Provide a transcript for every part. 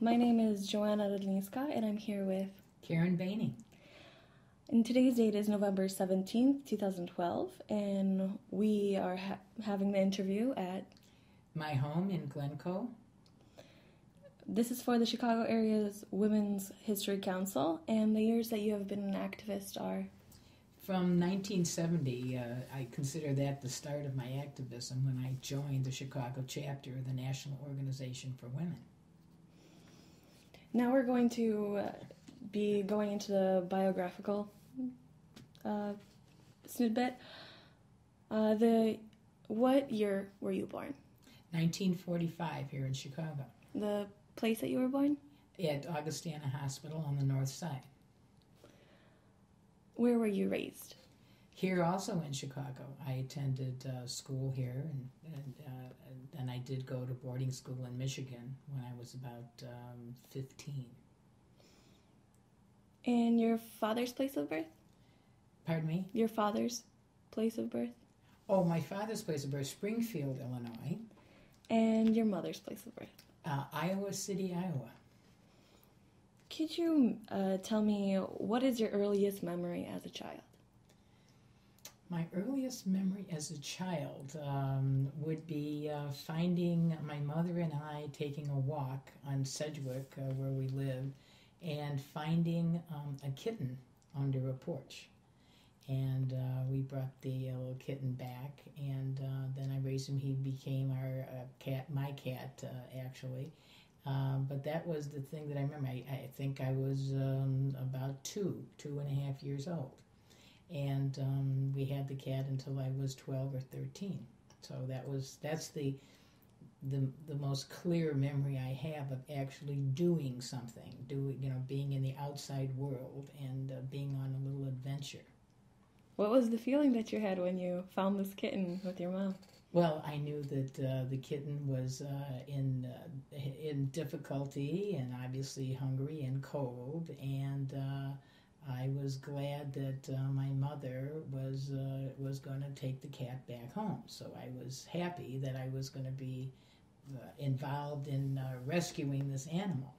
My name is Joanna Redlinska, and I'm here with Karen Boehning. And today's date is November 17th, 2012, and we are having the interview at my home in Glencoe. This is for the Chicago area's Women's History Council, and the years that you have been an activist are? From 1970, I consider that the start of my activism when I joined the Chicago chapter of the National Organization for Women. Now we're going to be going into the biographical snippet. What year were you born? 1945 here in Chicago. The place that you were born? At Augustana Hospital on the north side. Where were you raised? Here also in Chicago. I attended school here, and I did go to boarding school in Michigan when I was about 15. And your father's place of birth? Pardon me? Your father's place of birth? Oh, my father's place of birth, Springfield, Illinois. And your mother's place of birth? Iowa City, Iowa. Could you tell me, what is your earliest memory as a child? My earliest memory as a child would be finding my mother and I taking a walk on Sedgwick, where we lived, and finding a kitten under a porch. And we brought the little kitten back, and then I raised him. He became our cat, my cat, actually. But that was the thing that I remember. I think I was about 2.5 years old. And we had the cat until I was 12 or 13. So that's the most clear memory I have of actually doing something, being in the outside world and being on a little adventure. What was the feeling that you had when you found this kitten with your mom? Well, I knew that the kitten was in difficulty and obviously hungry and cold, and I was glad that my mother was going to take the cat back home. So I was happy that I was going to be involved in rescuing this animal.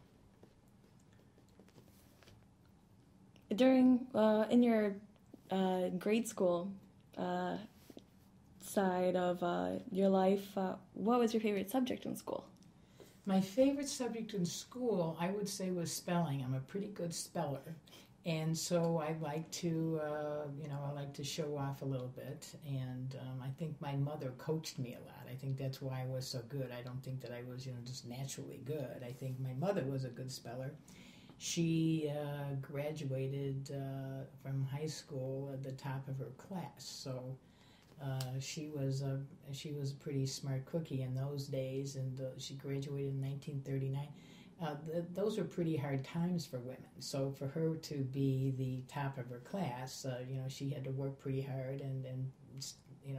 During in your grade school side of your life, what was your favorite subject in school? My favorite subject in school, I would say, was spelling. I'm a pretty good speller, and so I like to, I like to show off a little bit. And I think my mother coached me a lot. I think that's why I was so good. I don't think that I was, just naturally good. I think my mother was a good speller. She graduated from high school at the top of her class, so she was a pretty smart cookie in those days, and she graduated in 1939. Those were pretty hard times for women. So for her to be the top of her class, she had to work pretty hard and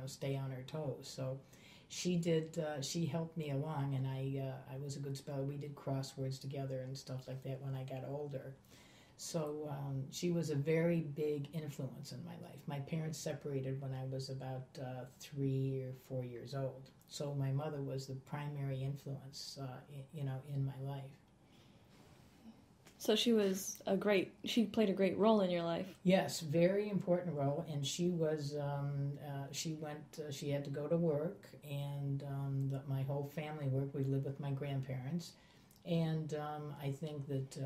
stay on her toes. So she did. She helped me along, and I was a good speller. We did crosswords together and stuff like that when I got older. So she was a very big influence in my life. My parents separated when I was about 3 or 4 years old. So my mother was the primary influence, in my life. So she played a great role in your life. Yes, very important role. And she was, she had to go to work, and my whole family worked. We lived with my grandparents. And I think that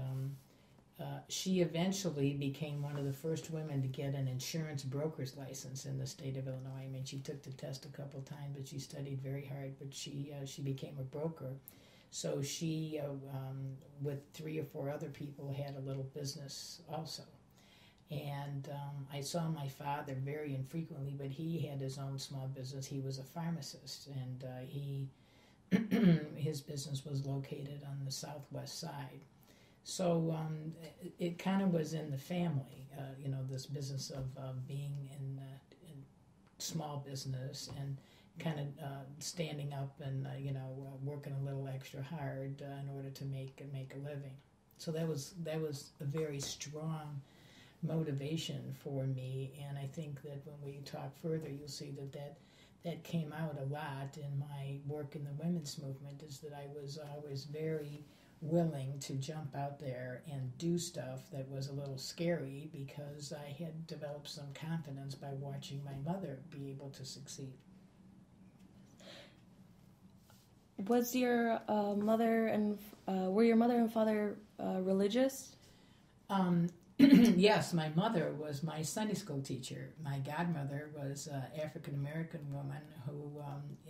she eventually became one of the first women to get an insurance broker's license in the state of Illinois. I mean, she took the test a couple times, but she studied very hard. But she became a broker. So she, with 3 or 4 other people, had a little business also. And I saw my father very infrequently, but he had his own small business. He was a pharmacist, and his business was located on the southwest side. So it kind of was in the family, this business of being in small business and kind of standing up and working a little extra hard in order to make a living. So that was a very strong motivation for me, and I think that when we talk further, you'll see that came out a lot in my work in the women's movement, is that I was always very willing to jump out there and do stuff that was a little scary because I had developed some confidence by watching my mother be able to succeed. Was your were your mother and father religious? Yes, my mother was my Sunday school teacher. My godmother was an African-American woman who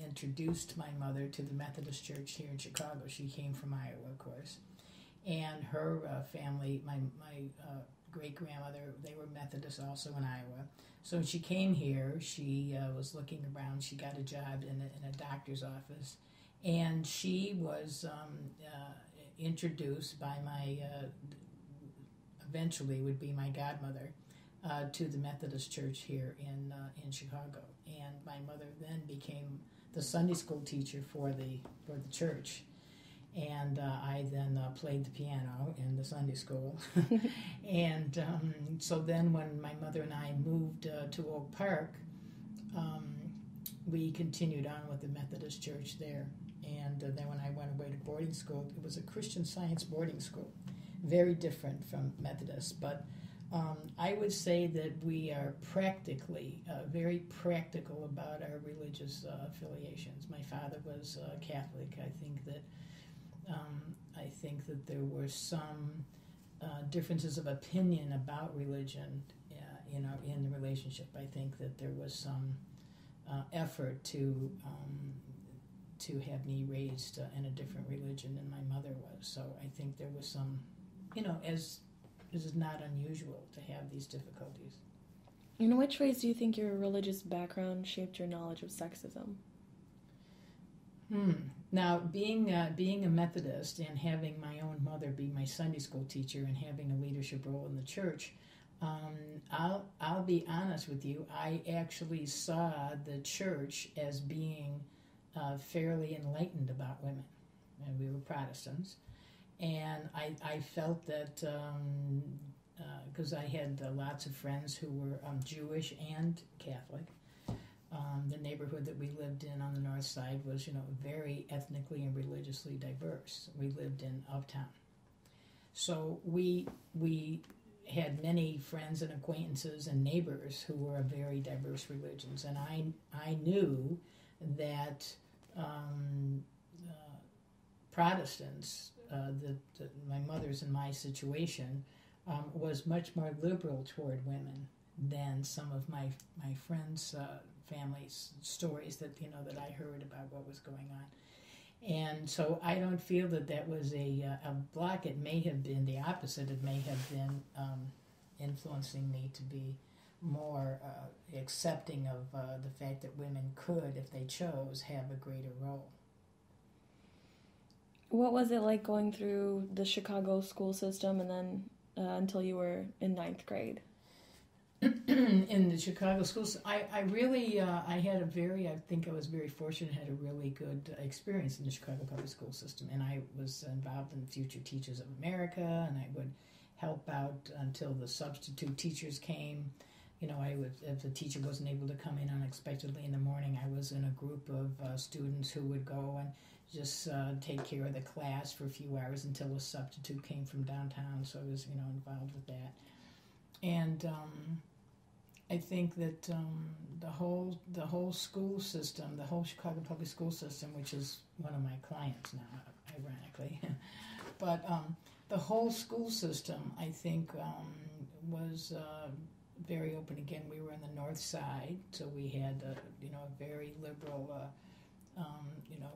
introduced my mother to the Methodist Church here in Chicago. She came from Iowa, of course. And her family, my great-grandmother, they were Methodist also in Iowa. So when she came here, she was looking around. She got a job in a doctor's office. And she was introduced by my eventually would be my godmother, to the Methodist Church here in Chicago. And my mother then became the Sunday school teacher for the church. And I then played the piano in the Sunday school. And so then when my mother and I moved to Oak Park, we continued on with the Methodist Church there. And then when I went away to boarding school, it was a Christian Science boarding school. Very different from Methodist, but I would say that we are practically, very practical about our religious affiliations. My father was Catholic. I think that there were some differences of opinion about religion, in the relationship. I think that there was some effort to have me raised in a different religion than my mother was. So I think there was some. As this is not unusual to have these difficulties. In which ways do you think your religious background shaped your knowledge of sexism? Now, being a Methodist and having my own mother be my Sunday school teacher and having a leadership role in the church, I'll be honest with you. I actually saw the church as being fairly enlightened about women, and we were Protestants. And I felt that, because I had lots of friends who were Jewish and Catholic, the neighborhood that we lived in on the north side was, very ethnically and religiously diverse. We lived in Uptown. So we had many friends and acquaintances and neighbors who were of very diverse religions. And I knew that Protestants, my mother's and my situation, was much more liberal toward women than some of my friends' families' stories that I heard about what was going on. And so I don't feel that was a block. It may have been the opposite. It may have been influencing me to be more accepting of the fact that women could, if they chose, have a greater role. What was it like going through the Chicago school system and then until you were in 9th grade? In the Chicago schools, I think I was very fortunate, had a really good experience in the Chicago public school system. And I was involved in Future Teachers of America, and I would help out until the substitute teachers came. If the teacher wasn't able to come in unexpectedly in the morning, I was in a group of students who would go and just take care of the class for a few hours until a substitute came from downtown. So I was, involved with that. And I think that the whole school system, the whole Chicago public school system, which is one of my clients now, ironically, but the whole school system, I think, was very open. Again, we were in the north side, so we had a very liberal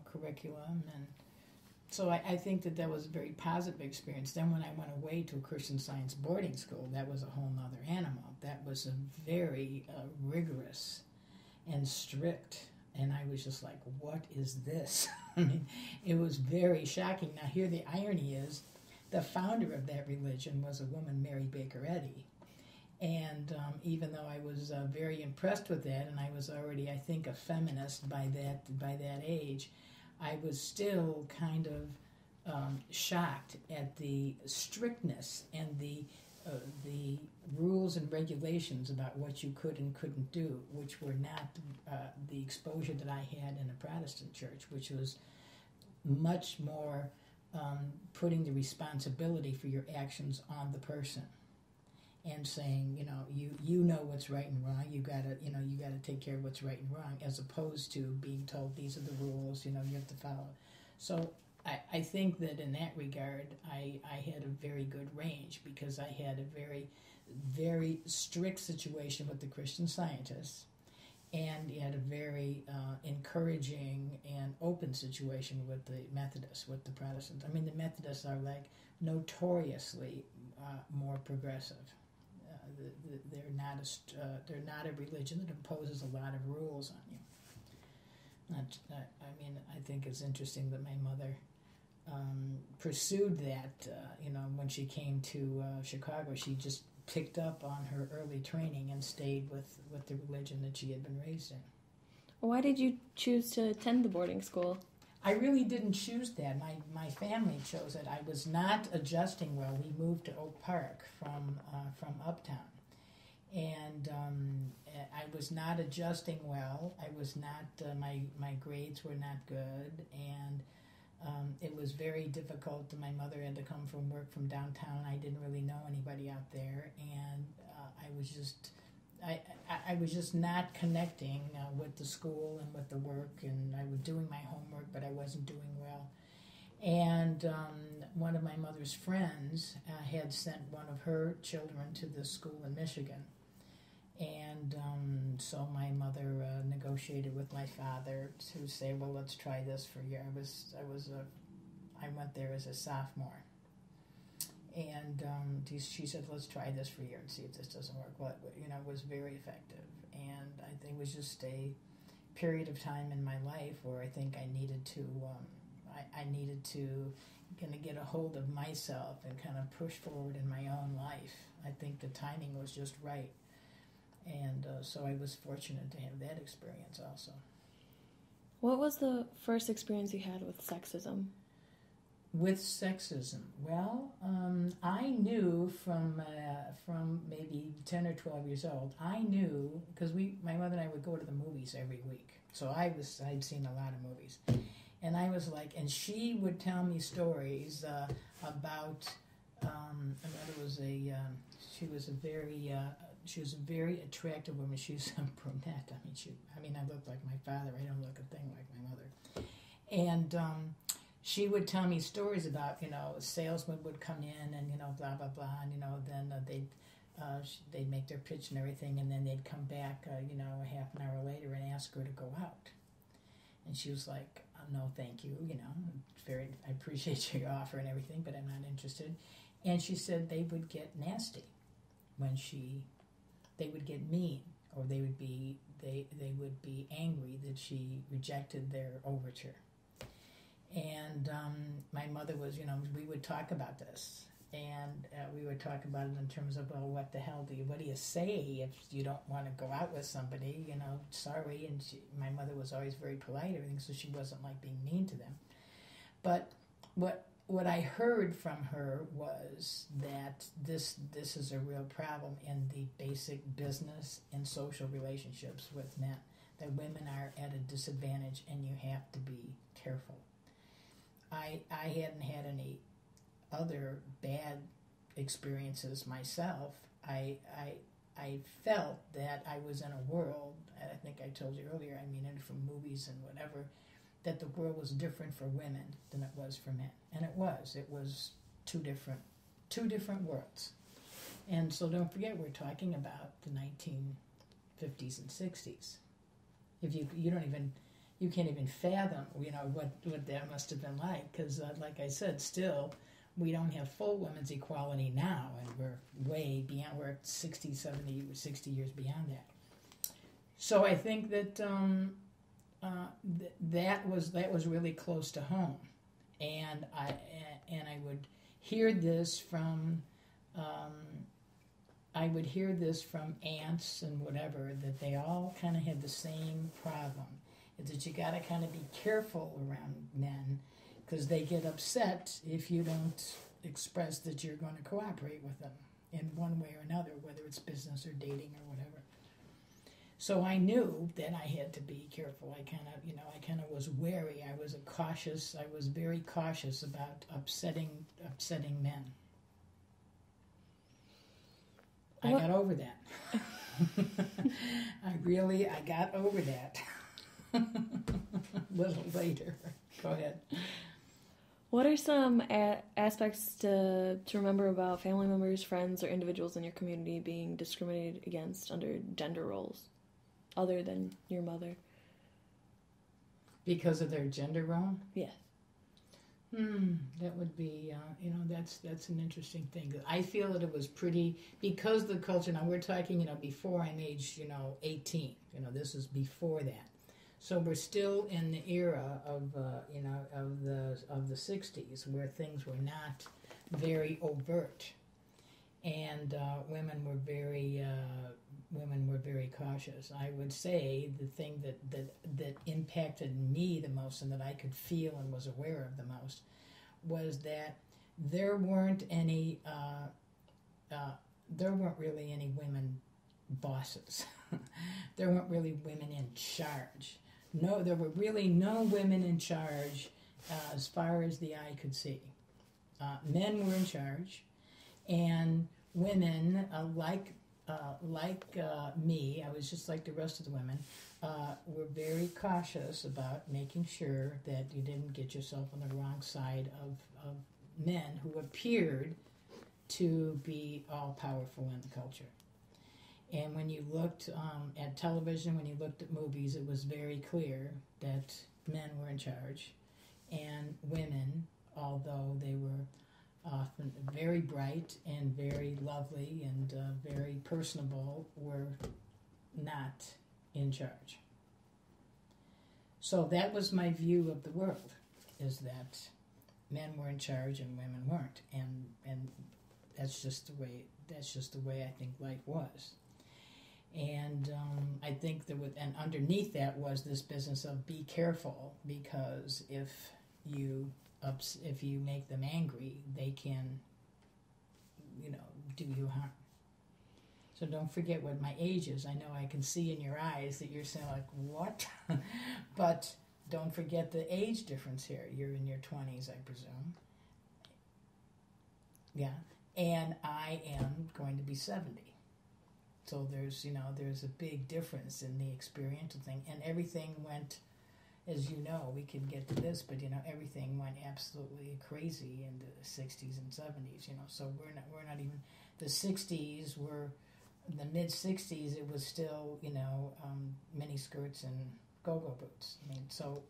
curriculum, and so I think that was a very positive experience. Then when I went away to a Christian Science boarding school, that was a whole nother animal. That was a very rigorous and strict, and I was just like, what is this? I mean, it was very shocking. Now here the irony is, the founder of that religion was a woman, Mary Baker Eddy. And even though I was very impressed with that, and I was already, I think, a feminist by that age, I was still kind of shocked at the strictness and the rules and regulations about what you could and couldn't do, which were not the exposure that I had in a Protestant church, which was much more putting the responsibility for your actions on the person, and saying, you know what's right and wrong. You gotta take care of what's right and wrong, as opposed to being told these are the rules. You have to follow. So I think that in that regard, I had a very good range, because I had a very, very strict situation with the Christian Scientists, and you had a very encouraging and open situation with the Methodists, with the Protestants. I mean, the Methodists are like notoriously more progressive. They're not a religion that imposes a lot of rules on you. I think it's interesting that my mother pursued that. When she came to Chicago, she just picked up on her early training and stayed with the religion that she had been raised in. Why did you choose to attend the boarding school? I really didn't choose that. My family chose it. I was not adjusting well. We moved to Oak Park from Uptown, and I was not adjusting well. I was not. My grades were not good, and it was very difficult. My mother had to come from work from downtown. I didn't really know anybody out there, and I was just not connecting with the school and with the work, and I was doing my homework, but I wasn't doing well. And one of my mother's friends had sent one of her children to this school in Michigan, and so my mother negotiated with my father to say, well, let's try this for a year. I went there as a sophomore. And she said, let's try this for a year and see if this doesn't work. Well, it was very effective. And I think it was just a period of time in my life where I think I needed to kind of get a hold of myself and kind of push forward in my own life. I think the timing was just right. And so I was fortunate to have that experience also. What was the first experience you had with sexism? With sexism, well, I knew from maybe 10 or 12 years old. I knew because my mother and I would go to the movies every week, so I'd seen a lot of movies, and I was like, and she would tell me stories about. She was a very attractive woman. She was a brunette. I looked like my father. I don't look a thing like my mother, and. She would tell me stories about, salesmen would come in and, blah, blah, blah, and, then they'd make their pitch and everything, and then they'd come back, a half an hour later and ask her to go out. And she was like, no, thank you, I appreciate your offer and everything, but I'm not interested. And she said they would get nasty they would get mean, or they would be angry that she rejected their overture. And my mother was, we would talk about this, and we would talk about it in terms of, well, what do you say if you don't want to go out with somebody, sorry. And my mother was always very polite and everything, so she wasn't like being mean to them. But what I heard from her was that this is a real problem in the basic business and social relationships with men, that women are at a disadvantage and you have to be careful. I hadn't had any other bad experiences myself. I felt that I was in a world, and I think I told you earlier, from movies and whatever, that the world was different for women than it was for men. And it was two different worlds. And so don't forget, we're talking about the 1950s and 60s. If you can't even fathom, what that must have been like, because, like I said, still, we don't have full women's equality now, and we're way beyond, we're 60, 70, 60 years beyond that. So I think that that was really close to home, and I would hear this from aunts and whatever, that they all kind of had the same problem. Is that you got to kind of be careful around men, because they get upset if you don't express that you're going to cooperate with them in one way or another, whether it's business or dating or whatever. So I knew that I had to be careful. I kind of was wary. I was very cautious about upsetting men. I got over that. I got over that. A little later. Go ahead. What are some aspects to remember about family members, friends, or individuals in your community being discriminated against under gender roles, other than your mother? Because of their gender role? Yes. That would be, that's an interesting thing. I feel that it was pretty, because the culture, now we're talking, before I'm age, 18. This is before that. So we're still in the era of the 60s, where things were not very overt, and women were very cautious. I would say the thing that impacted me the most, and that I could feel and was aware of the most, was that there weren't really any women bosses. There weren't really women in charge. No, there were really no women in charge as far as the eye could see. Men were in charge, and women, like me, I was just like the rest of the women, were very cautious about making sure that you didn't get yourself on the wrong side of men who appeared to be all-powerful in the culture. And when you looked at television, when you looked at movies, it was very clear that men were in charge, and women, although they were often very bright and very lovely and very personable, were not in charge. So that was my view of the world, is that men were in charge and women weren't, and that's just the way I think life was. And I think and underneath that was this business of be careful, because if you make them angry, they can, do you harm. So don't forget what my age is. I know I can see in your eyes that you're saying, like, what? But don't forget the age difference here. You're in your 20s, I presume. Yeah. And I am going to be 70. So there's a big difference in the experiential thing. And everything went, as you know, we can get to this, but everything went absolutely crazy in the 60s and 70s. So we're not even, the 60s were, the mid 60s. It was still mini skirts and go-go boots. I mean, so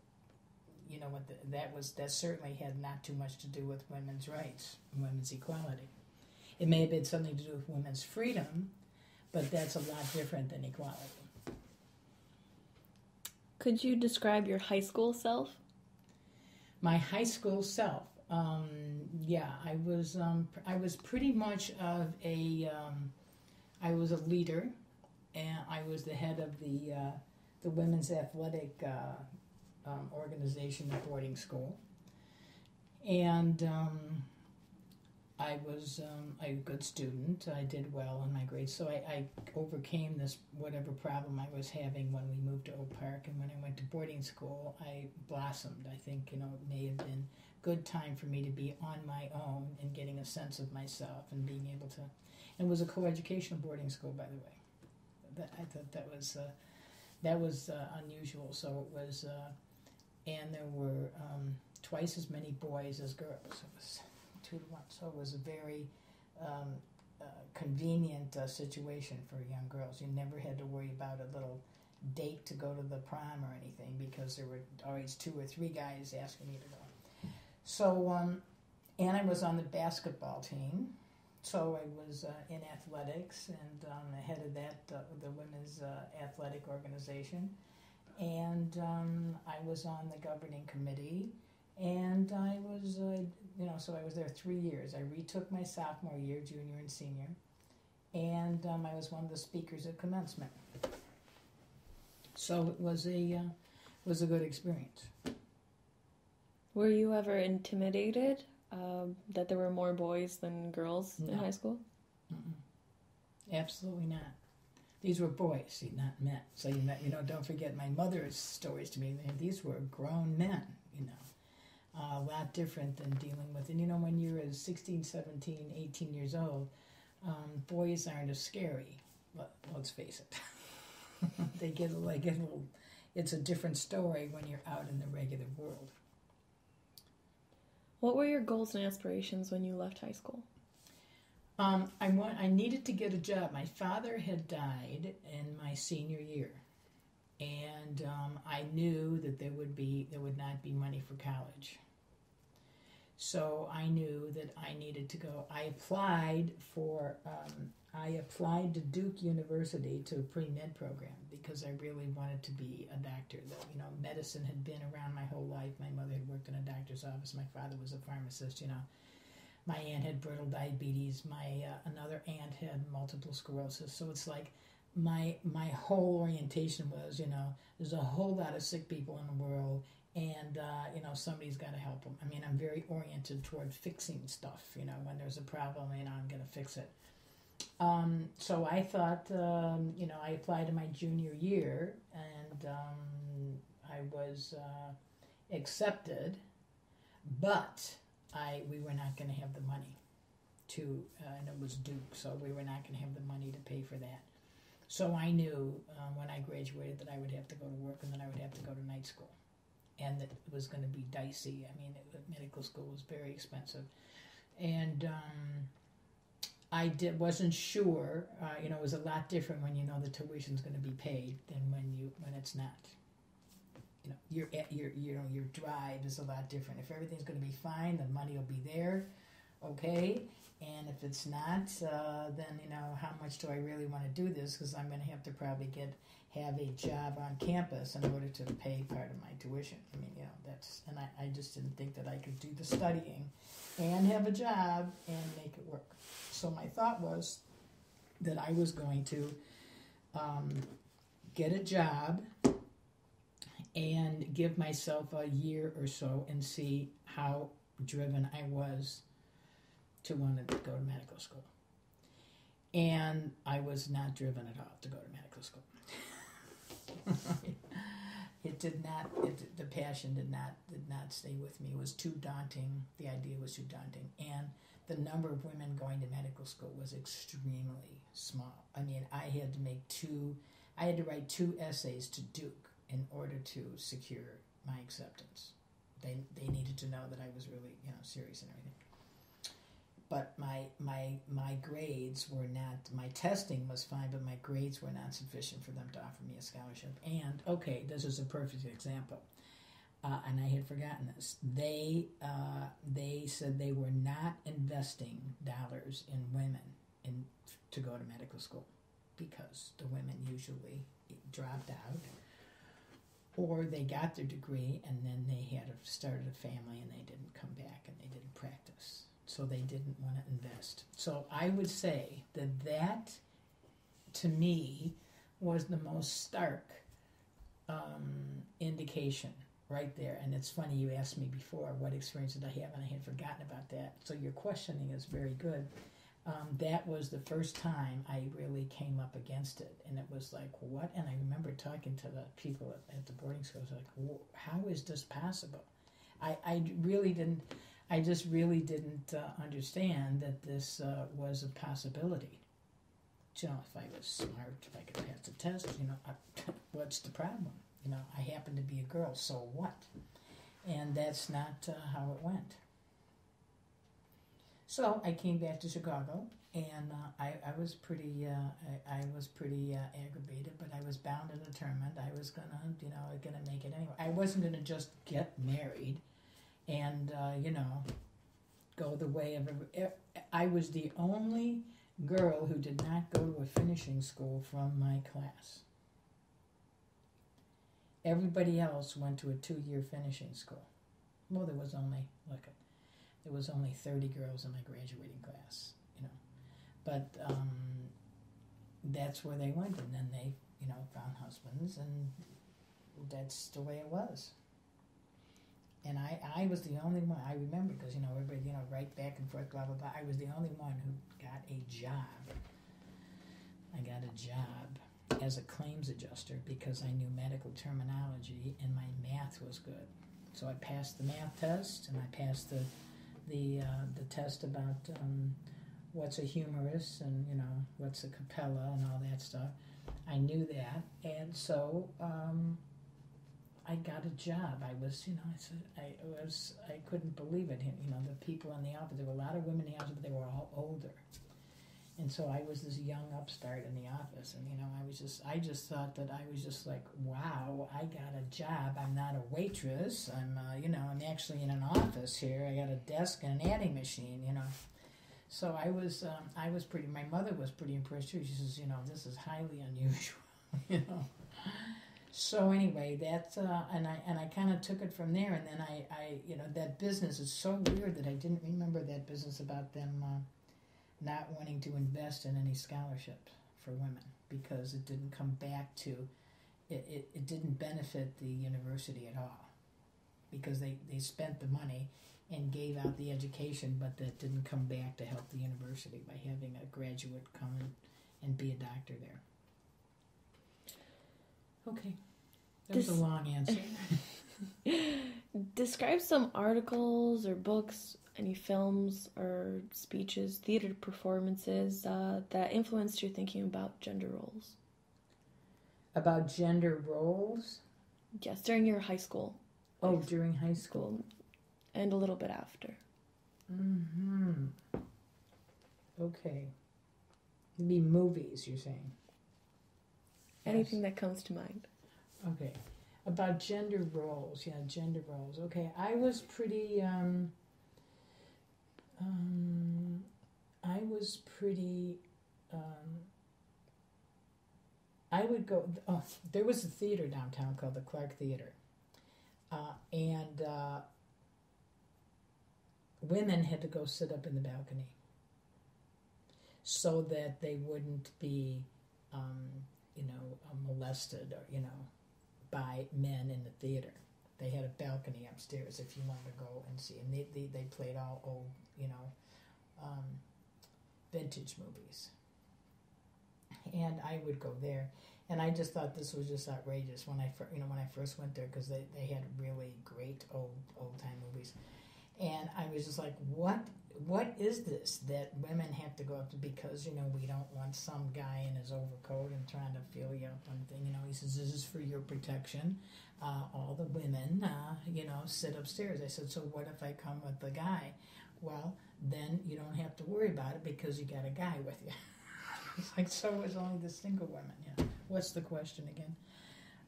that certainly had not too much to do with women's rights, women's equality. It may have been something to do with women's freedom, but that's a lot different than equality. Could you describe your high school self? My high school self, I was pretty much of I was a leader, and I was the head of the women's athletic organization at boarding school, and I was a good student. I did well in my grades, so I overcame this whatever problem I was having when we moved to Oak Park. And when I went to boarding school, I blossomed. I think it may have been a good time for me to be on my own and getting a sense of myself and being able to. And it was a coeducational boarding school, by the way. I thought that was unusual. So it was, and there were twice as many boys as girls. It was 2 to 1. So it was a very convenient situation for young girls. You never had to worry about a little date to go to the prom or anything, because there were always 2 or 3 guys asking you to go. So, and I was on the basketball team. So I was in athletics and the head of that, the women's athletic organization. And I was on the governing committee. And I was, so I was there 3 years. I retook my sophomore year, junior and senior. And I was one of the speakers at commencement. So it was a good experience. Were you ever intimidated that there were more boys than girls in high school? Mm-mm. Absolutely not. These were boys, see, not men. So, don't forget my mother's stories to me. These were grown men, a lot different than dealing with. And, when you're 16, 17, 18 years old, boys aren't as scary. Let's face it. They get a little, it's a different story when you're out in the regular world. What were your goals and aspirations when you left high school? I needed to get a job. My father had died in my senior year, and I knew that there would not be money for college. So I knew that I needed to go. I applied to Duke University to a pre-med program because I really wanted to be a doctor. Medicine had been around my whole life. My mother had worked in a doctor's office. My father was a pharmacist. My aunt had brittle diabetes. My another aunt had multiple sclerosis. So it's like my whole orientation was, there's a whole lot of sick people in the world, and somebody's got to help them. I mean, I'm very oriented toward fixing stuff. When there's a problem, I'm going to fix it. So I thought, I applied in my junior year, and I was accepted, but we were not going to have the money and it was Duke, so we were not going to have the money to pay for that. So I knew when I graduated that I would have to go to work and then I would have to go to night school. And that it was going to be dicey. I mean, medical school was very expensive. And wasn't sure. It was a lot different when you know the tuition's going to be paid than when it's not. Your drive is a lot different. If everything's going to be fine, the money will be there, okay. And if it's not, then how much do I really want to do this? Because I'm going to have to probably have a job on campus in order to pay part of my tuition. I mean, and I just didn't think that I could do the studying and have a job and make it work. So my thought was that I was going to get a job and give myself a year or so and see how driven I was to want to go to medical school. And I was not driven at all to go to medical school. The passion did not stay with me. It was too daunting. The idea was too daunting. And the number of women going to medical school was extremely small. I mean, I had to write 2 essays to Duke in order to secure my acceptance. They needed to know that I was really, serious and everything. But my grades were not, my testing was fine, but my grades were not sufficient for them to offer me a scholarship. And, okay, this is a perfect example, and I had forgotten this. They said they were not investing dollars in women to go to medical school because the women usually dropped out, or they got their degree and then they had started a family and they didn't come back and they didn't practice. So they didn't want to invest. So I would say that to me, was the most stark indication right there. And it's funny, you asked me before, what experience did I have, and I had forgotten about that. So your questioning is very good. That was the first time I really came up against it. And it was like, what? And I remember talking to the people at the boarding school. I was like, how is this possible? I just really didn't understand that this was a possibility. If I was smart, if I could pass the test, what's the problem? I happen to be a girl, so what? And that's not how it went. So I came back to Chicago, and I was pretty aggravated, but I was bound and determined. I was gonna make it anyway. I wasn't gonna just get married, and go the way of I was the only girl who did not go to a finishing school from my class. Everybody else went to a 2-year finishing school. Well, there was only 30 girls in my graduating class, But that's where they went, and then they, found husbands, and that's the way it was. And I was the only one, I remember, because, everybody, right back and forth, blah, blah, blah. I was the only one who got a job. I got a job as a claims adjuster because I knew medical terminology and my math was good. So I passed the math test, and I passed the test about what's a humerus and, you know, what's a capella and all that stuff. I knew that, and so I got a job. I was, you know, I couldn't believe it. You know, the people in the office, there were a lot of women in the office, but they were all older. And so I was this young upstart in the office, and, you know, I just thought that I was just like, wow, I got a job. I'm not a waitress. I'm, you know, I'm actually in an office here. I got a desk and an adding machine, you know. So I was pretty, my mother was pretty impressed too. She says, you know, this is highly unusual, you know. So anyway, that's, and I kind of took it from there, and then I, you know, that business is so weird that I didn't remember that business about them not wanting to invest in any scholarships for women because it didn't come back to, it didn't benefit the university at all because they spent the money and gave out the education, but that didn't come back to help the university by having a graduate come and be a doctor there. Okay, that was a long answer. Describe some articles or books, any films or speeches, theater performances that influenced your thinking about gender roles. About gender roles? Yes, during your high school. Oh, during high school. And a little bit after. Mm-hmm. Okay. It'd be movies, you're saying? Anything that comes to mind. Okay. About gender roles. Yeah, gender roles. Okay. I was pretty, I would go, there was a theater downtown called the Clark Theater. And women had to go sit up in the balcony so that they wouldn't be, you know, molested or, you know, by men in the theater. They had a balcony upstairs if you wanted to go and see. And they played all old, you know, vintage movies. And I would go there. And I just thought this was just outrageous when I first went there because they had really great old-time movies. And I was just like, what is this that women have to go up to because, you know, we don't want some guy in his overcoat and trying to feel you up on thing. You know, he says, this is for your protection. All the women, you know, sit upstairs. I said, so what if I come with the guy? Well, then you don't have to worry about it because you got a guy with you. It's like, so was only the single women. Yeah. What's the question again?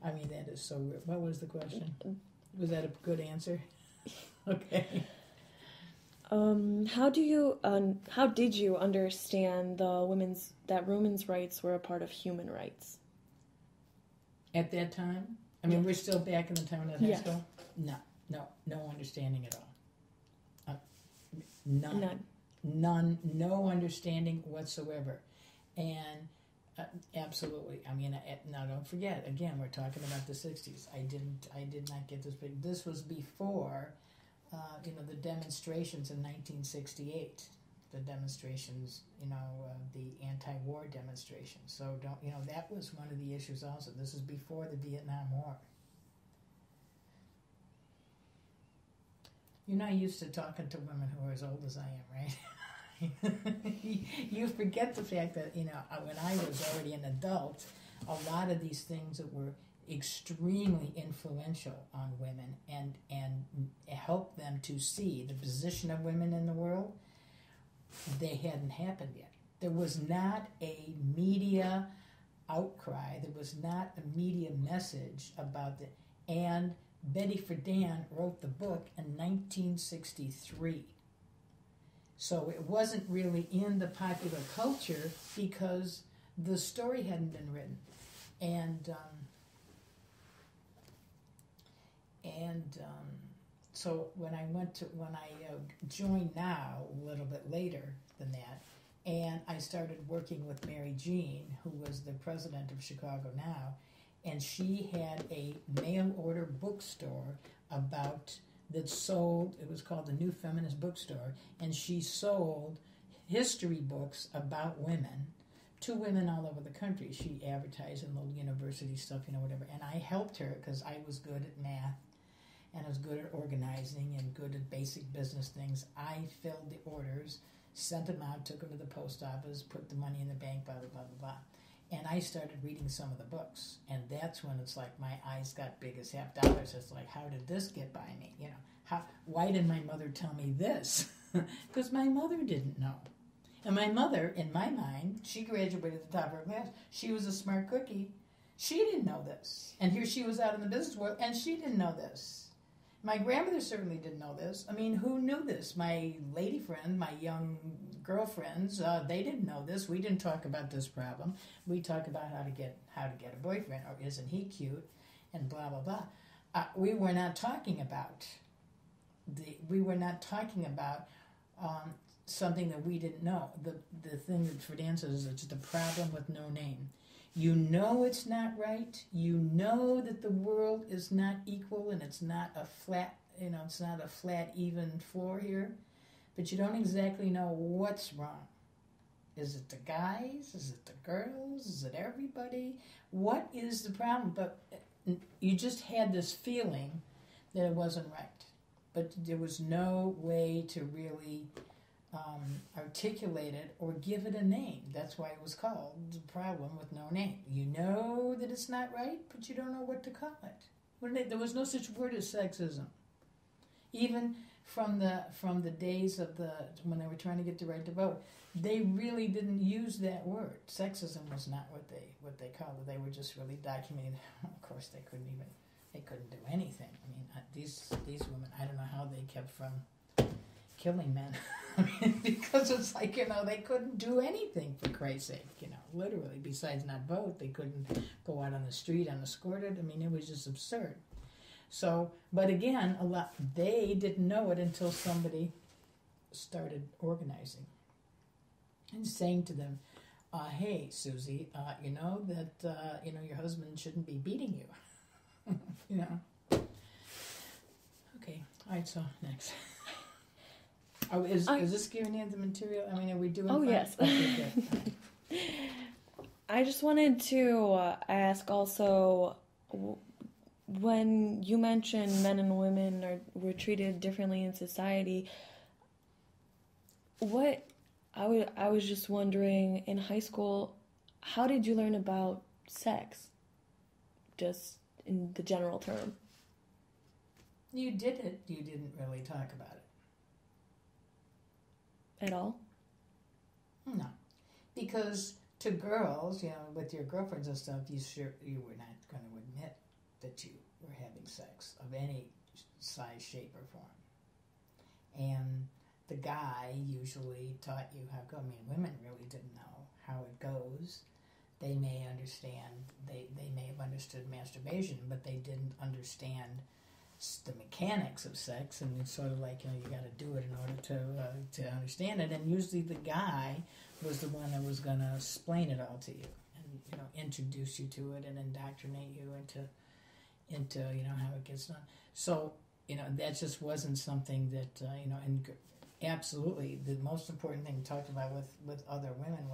I mean, that is so weird. What was the question? Was that a good answer? Okay. How did you understand that women's rights were a part of human rights? At that time? I mean, yes. We're still back in the time of high yes. school? No understanding at all. None, no understanding whatsoever. And absolutely, I mean, now don't forget, again, we're talking about the 60s. I did not get this, but this was before, you know, the demonstrations in 1968. The demonstrations, you know, the anti-war demonstrations. So that was one of the issues also. This is before the Vietnam War. You're not used to talking to women who are as old as I am, right? You forget the fact that, you know, when I was already an adult, a lot of these things that were extremely influential on women and helped them to see the position of women in the world, they hadn't happened yet. There was not a media outcry. There was not a media message about it. And Betty Friedan wrote the book in 1963. So it wasn't really in the popular culture because the story hadn't been written. And so when I joined now a little bit later than that, and I started working with Mary Jean, who was the president of Chicago Now, and she had a mail-order bookstore that sold, it was called the New Feminist Bookstore, and she sold history books about women two women all over the country. She advertised in little university stuff, whatever. And I helped her because I was good at math and I was good at organizing and good at basic business things. I filled the orders, sent them out, took them to the post office, put the money in the bank, blah, blah, blah, blah, blah. And I started reading some of the books. And that's when it's like my eyes got big as half dollars. It's like, how did this get by me? Why didn't my mother tell me this? Because my mother didn't know. And my mother, in my mind, she graduated at the top of her class. She was a smart cookie. She didn't know this. And here she was out in the business world, and she didn't know this. My grandmother certainly didn't know this. I mean, who knew this? My lady friend, my young girlfriends, they didn't know this. We didn't talk about this problem. We talked about how to get a boyfriend, or isn't he cute, and blah, blah, blah. We were not talking about something that we didn't know. The thing that Friedan says is it's the problem with no name. You know it's not right. You know that the world is not equal and it's not a flat, it's not a flat, even floor here. But you don't exactly know what's wrong. Is it the guys? Is it the girls? Is it everybody? What is the problem? But you just had this feeling that it wasn't right. But there was no way to really articulate it or give it a name. That's why it was called the problem with no name. You know that it's not right, but you don't know what to call it. There was no such word as sexism. Even from the days of when they were trying to get the right to vote, they really didn't use that word. Sexism was not what they called it. They were just really documenting. Of course, they couldn't do anything. I mean, these women, I don't know how they kept from killing men. I mean, because it's like, they couldn't do anything, for Christ's sake, literally, besides not vote. They couldn't go out on the street unescorted. I mean, it was just absurd. So, but again, they didn't know it until somebody started organizing and saying to them, hey, Susie, you know that, your husband shouldn't be beating you. Okay, all right, so next. Is this giving you the material? I mean, are we doing fine? Yes. Okay, good. I just wanted to ask also, when you mentioned men and women were treated differently in society, I was just wondering, in high school, how did you learn about sex? Just in the general term. You did it. You didn't really talk about it. At all? No. Because to girls, with your girlfriends and stuff, you were not going to admit that you were having sex of any size, shape, or form. And the guy usually taught you how to go. I mean, women really didn't know how it goes. They may understand, they may have understood masturbation, but they didn't understand the mechanics of sex, and it's sort of like, you got to do it in order to understand it. And usually the guy was the one that was going to explain it all to you, and introduce you to it and indoctrinate you into how it gets done. So that just wasn't something that and absolutely the most important thing talked about with other women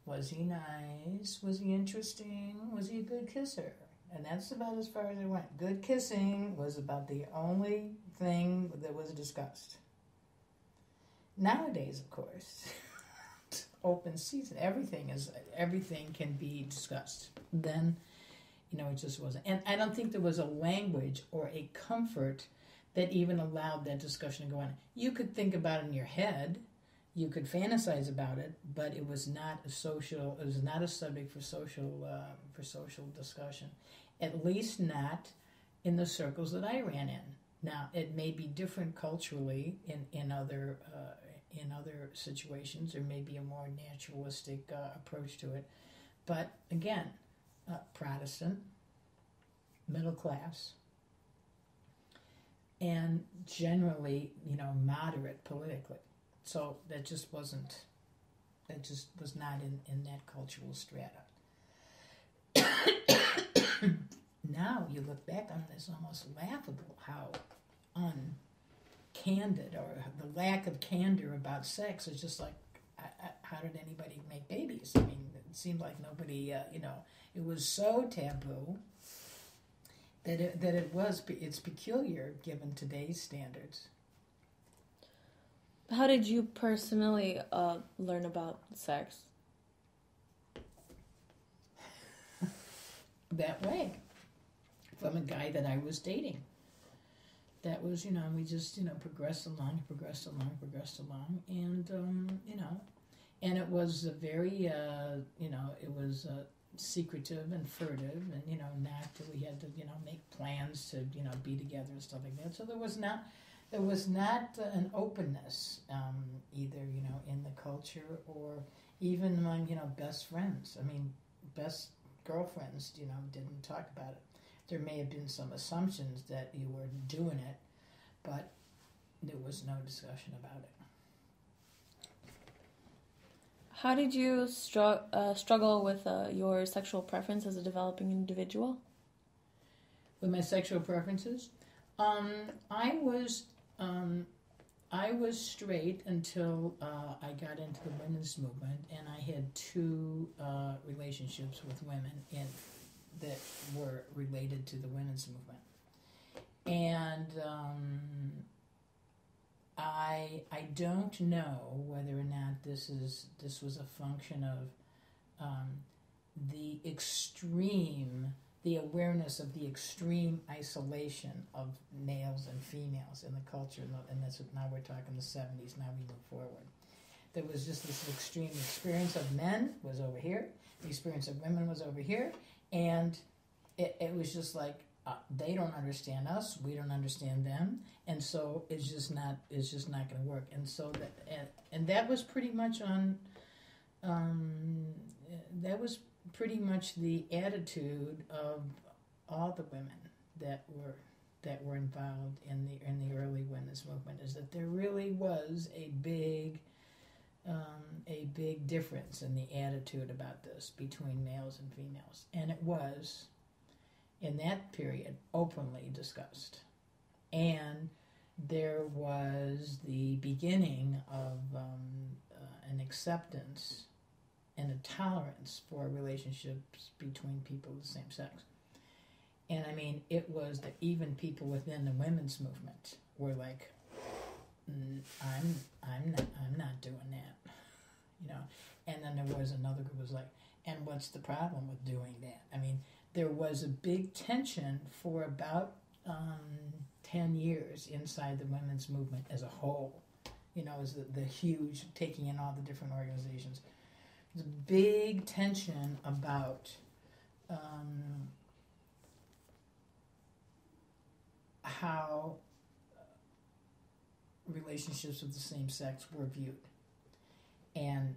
was he nice? Was he interesting? Was he a good kisser? And that's about as far as it went. Good kissing was about the only thing that was discussed. Nowadays, of course, open season. Everything can be discussed. Then, it just wasn't. And I don't think there was a language or a comfort that even allowed that discussion to go on. You could think about it in your head. You could fantasize about it, but it was not a subject for social discussion. At least not in the circles that I ran in. Now, it may be different culturally in other situations. There may be a more naturalistic approach to it. But again, Protestant, middle class, and generally, moderate politically. So that just was not in that cultural strata. Now you look back on it, it's almost laughable how uncandid, or the lack of candor about sex is just like, how did anybody make babies? I mean, it seemed like nobody, it was so taboo that it's peculiar given today's standards. How did you personally learn about sex? That way, from a guy that I was dating. That was, we just, progressed along, and, and it was a very, it was secretive and furtive, and, not that we had to, make plans to, be together and stuff like that. So there was not an openness, either, in the culture or even among, best friends. I mean, best girlfriends, didn't talk about it. There may have been some assumptions that you were doing it, but there was no discussion about it. How did you struggle with your sexual preference as a developing individual? With my sexual preferences? I was straight until I got into the women's movement, and I had 2 relationships with women that were related to the women's movement. And I don't know whether or not this was a function of the awareness of the extreme isolation of males and females in the culture, and that's what, now we're talking the 70s, now we move forward. There was just this extreme experience of men was over here, the experience of women was over here, and it was just like, they don't understand us, we don't understand them, and so it's just not going to work. And so that was pretty much that was pretty much the attitude of all the women that were involved in the early women's movement, is that there really was a big difference in the attitude about this between males and females, and it was, in that period, openly discussed. And there was the beginning of an acceptance and a tolerance for relationships between people of the same sex. And I mean, it was that even people within the women's movement were like, I'm not doing that, And then there was another group who was like, and what's the problem with doing that? I mean, there was a big tension for about 10 years inside the women's movement as a whole. As the huge, taking in all the different organizations. There's a big tension about how relationships with the same sex were viewed. And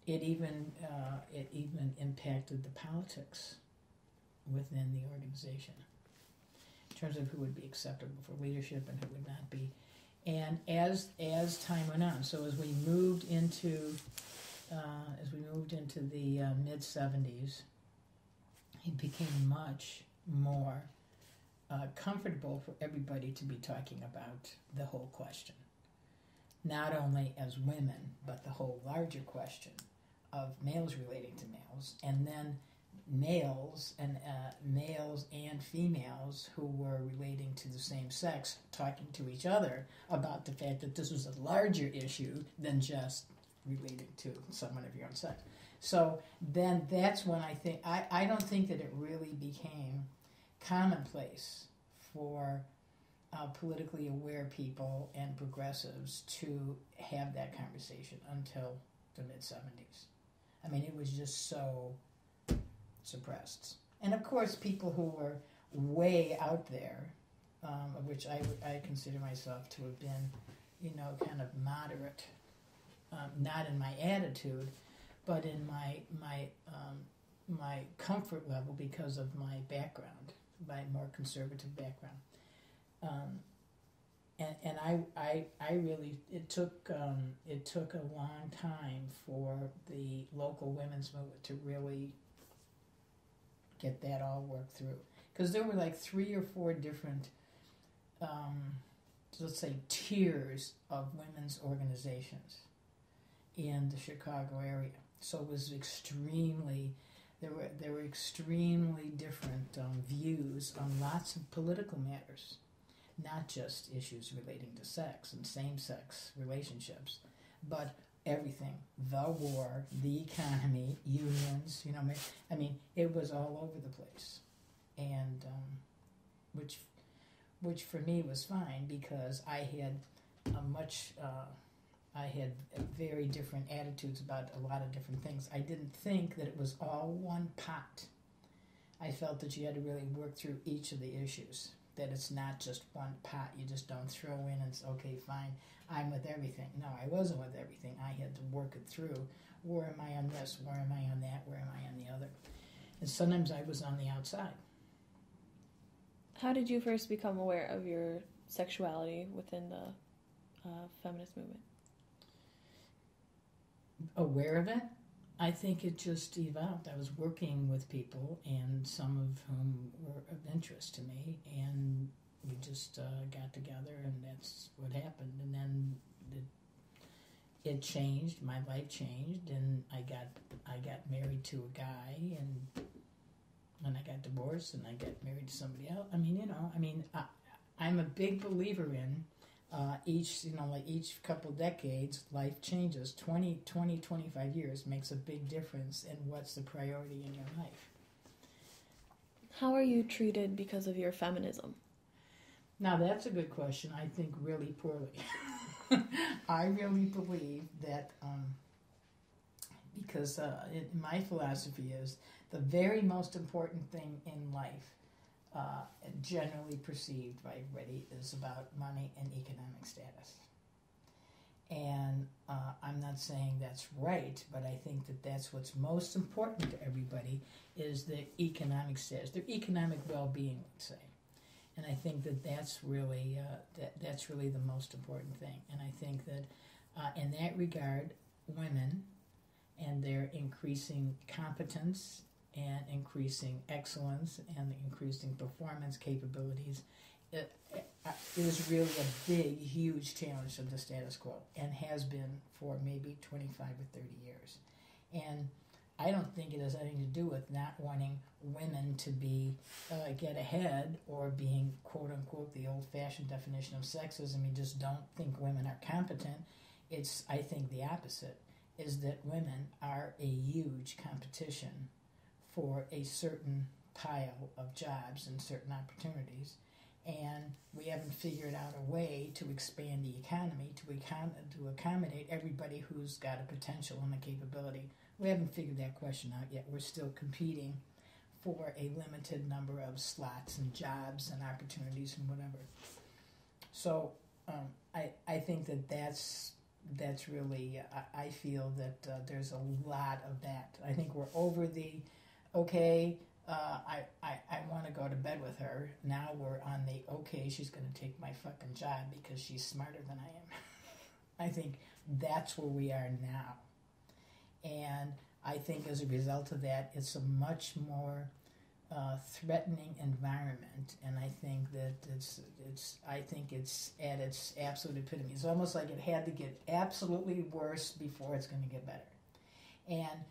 it even impacted the politics within the organization in terms of who would be acceptable for leadership and who would not be. And as time went on, so as we moved into the mid-70s, it became much more comfortable for everybody to be talking about the whole question, not only as women, but the whole larger question of males relating to males, and then males and females who were relating to the same sex talking to each other about the fact that this was a larger issue than just relating to someone of your own sex. So then that's when I don't think that it really became commonplace for politically aware people and progressives to have that conversation until the mid-70s. I mean, it was just so suppressed. And of course, people who were way out there, of which I consider myself to have been, kind of moderate, not in my attitude, but in my comfort level because of my background, my more conservative background. And I really, it took a long time for the local women's movement to really get that all worked through, because there were like 3 or 4 different, let's say, tiers of women's organizations. in the Chicago area. So it was there were extremely different views on lots of political matters, not just issues relating to sex and same-sex relationships, but everything, the war, the economy, unions, I mean, it was all over the place. And which for me was fine, because I had very different attitudes about a lot of different things. I didn't think that it was all one pot. I felt that you had to really work through each of the issues, that it's not just one pot. You just don't throw in and say, okay, fine, I'm with everything. No, I wasn't with everything. I had to work it through. Where am I on this? Where am I on that? Where am I on the other? And sometimes I was on the outside. How did you first become aware of your sexuality within the feminist movement? Aware of it? I think it just evolved. I was working with people, and some of whom were of interest to me, and we just got together, and that's what happened. And then it changed. My life changed, and I got married to a guy, and I got divorced, and I got married to somebody else. I'm a big believer in each couple decades, life changes. 20, 25 years makes a big difference in what's the priority in your life. How are you treated because of your feminism? Now, that's a good question. I think really poorly. I really believe that because my philosophy is the very most important thing in life, generally perceived by everybody, is about money and economic status. And I'm not saying that's right, but I think that that's what's most important to everybody, is their economic status, their economic well-being, let's say. And I think that that's really the most important thing. And I think that in that regard, women and their increasing competence and increasing excellence and increasing performance capabilities, it is really a big, huge challenge of the status quo, and has been for maybe 25 or 30 years. And I don't think it has anything to do with not wanting women to be get ahead, or being, quote unquote, the old-fashioned definition of sexism. You just don't think women are competent. I think the opposite, is that women are a huge competition for a certain pile of jobs and certain opportunities, and we haven't figured out a way to expand the economy to accommodate everybody who's got a potential and a capability. We haven't figured that question out yet. We're still competing for a limited number of slots and jobs and opportunities and whatever. So I think that's really, I feel that there's a lot of that. I think we're over the, okay, I want to go to bed with her. Now we're on the, okay, she's going to take my fucking job because she's smarter than I am. I think that's where we are now. And I think as a result of that, it's a much more threatening environment, and I think that it's at its absolute epitome. It's almost like it had to get absolutely worse before it's going to get better. And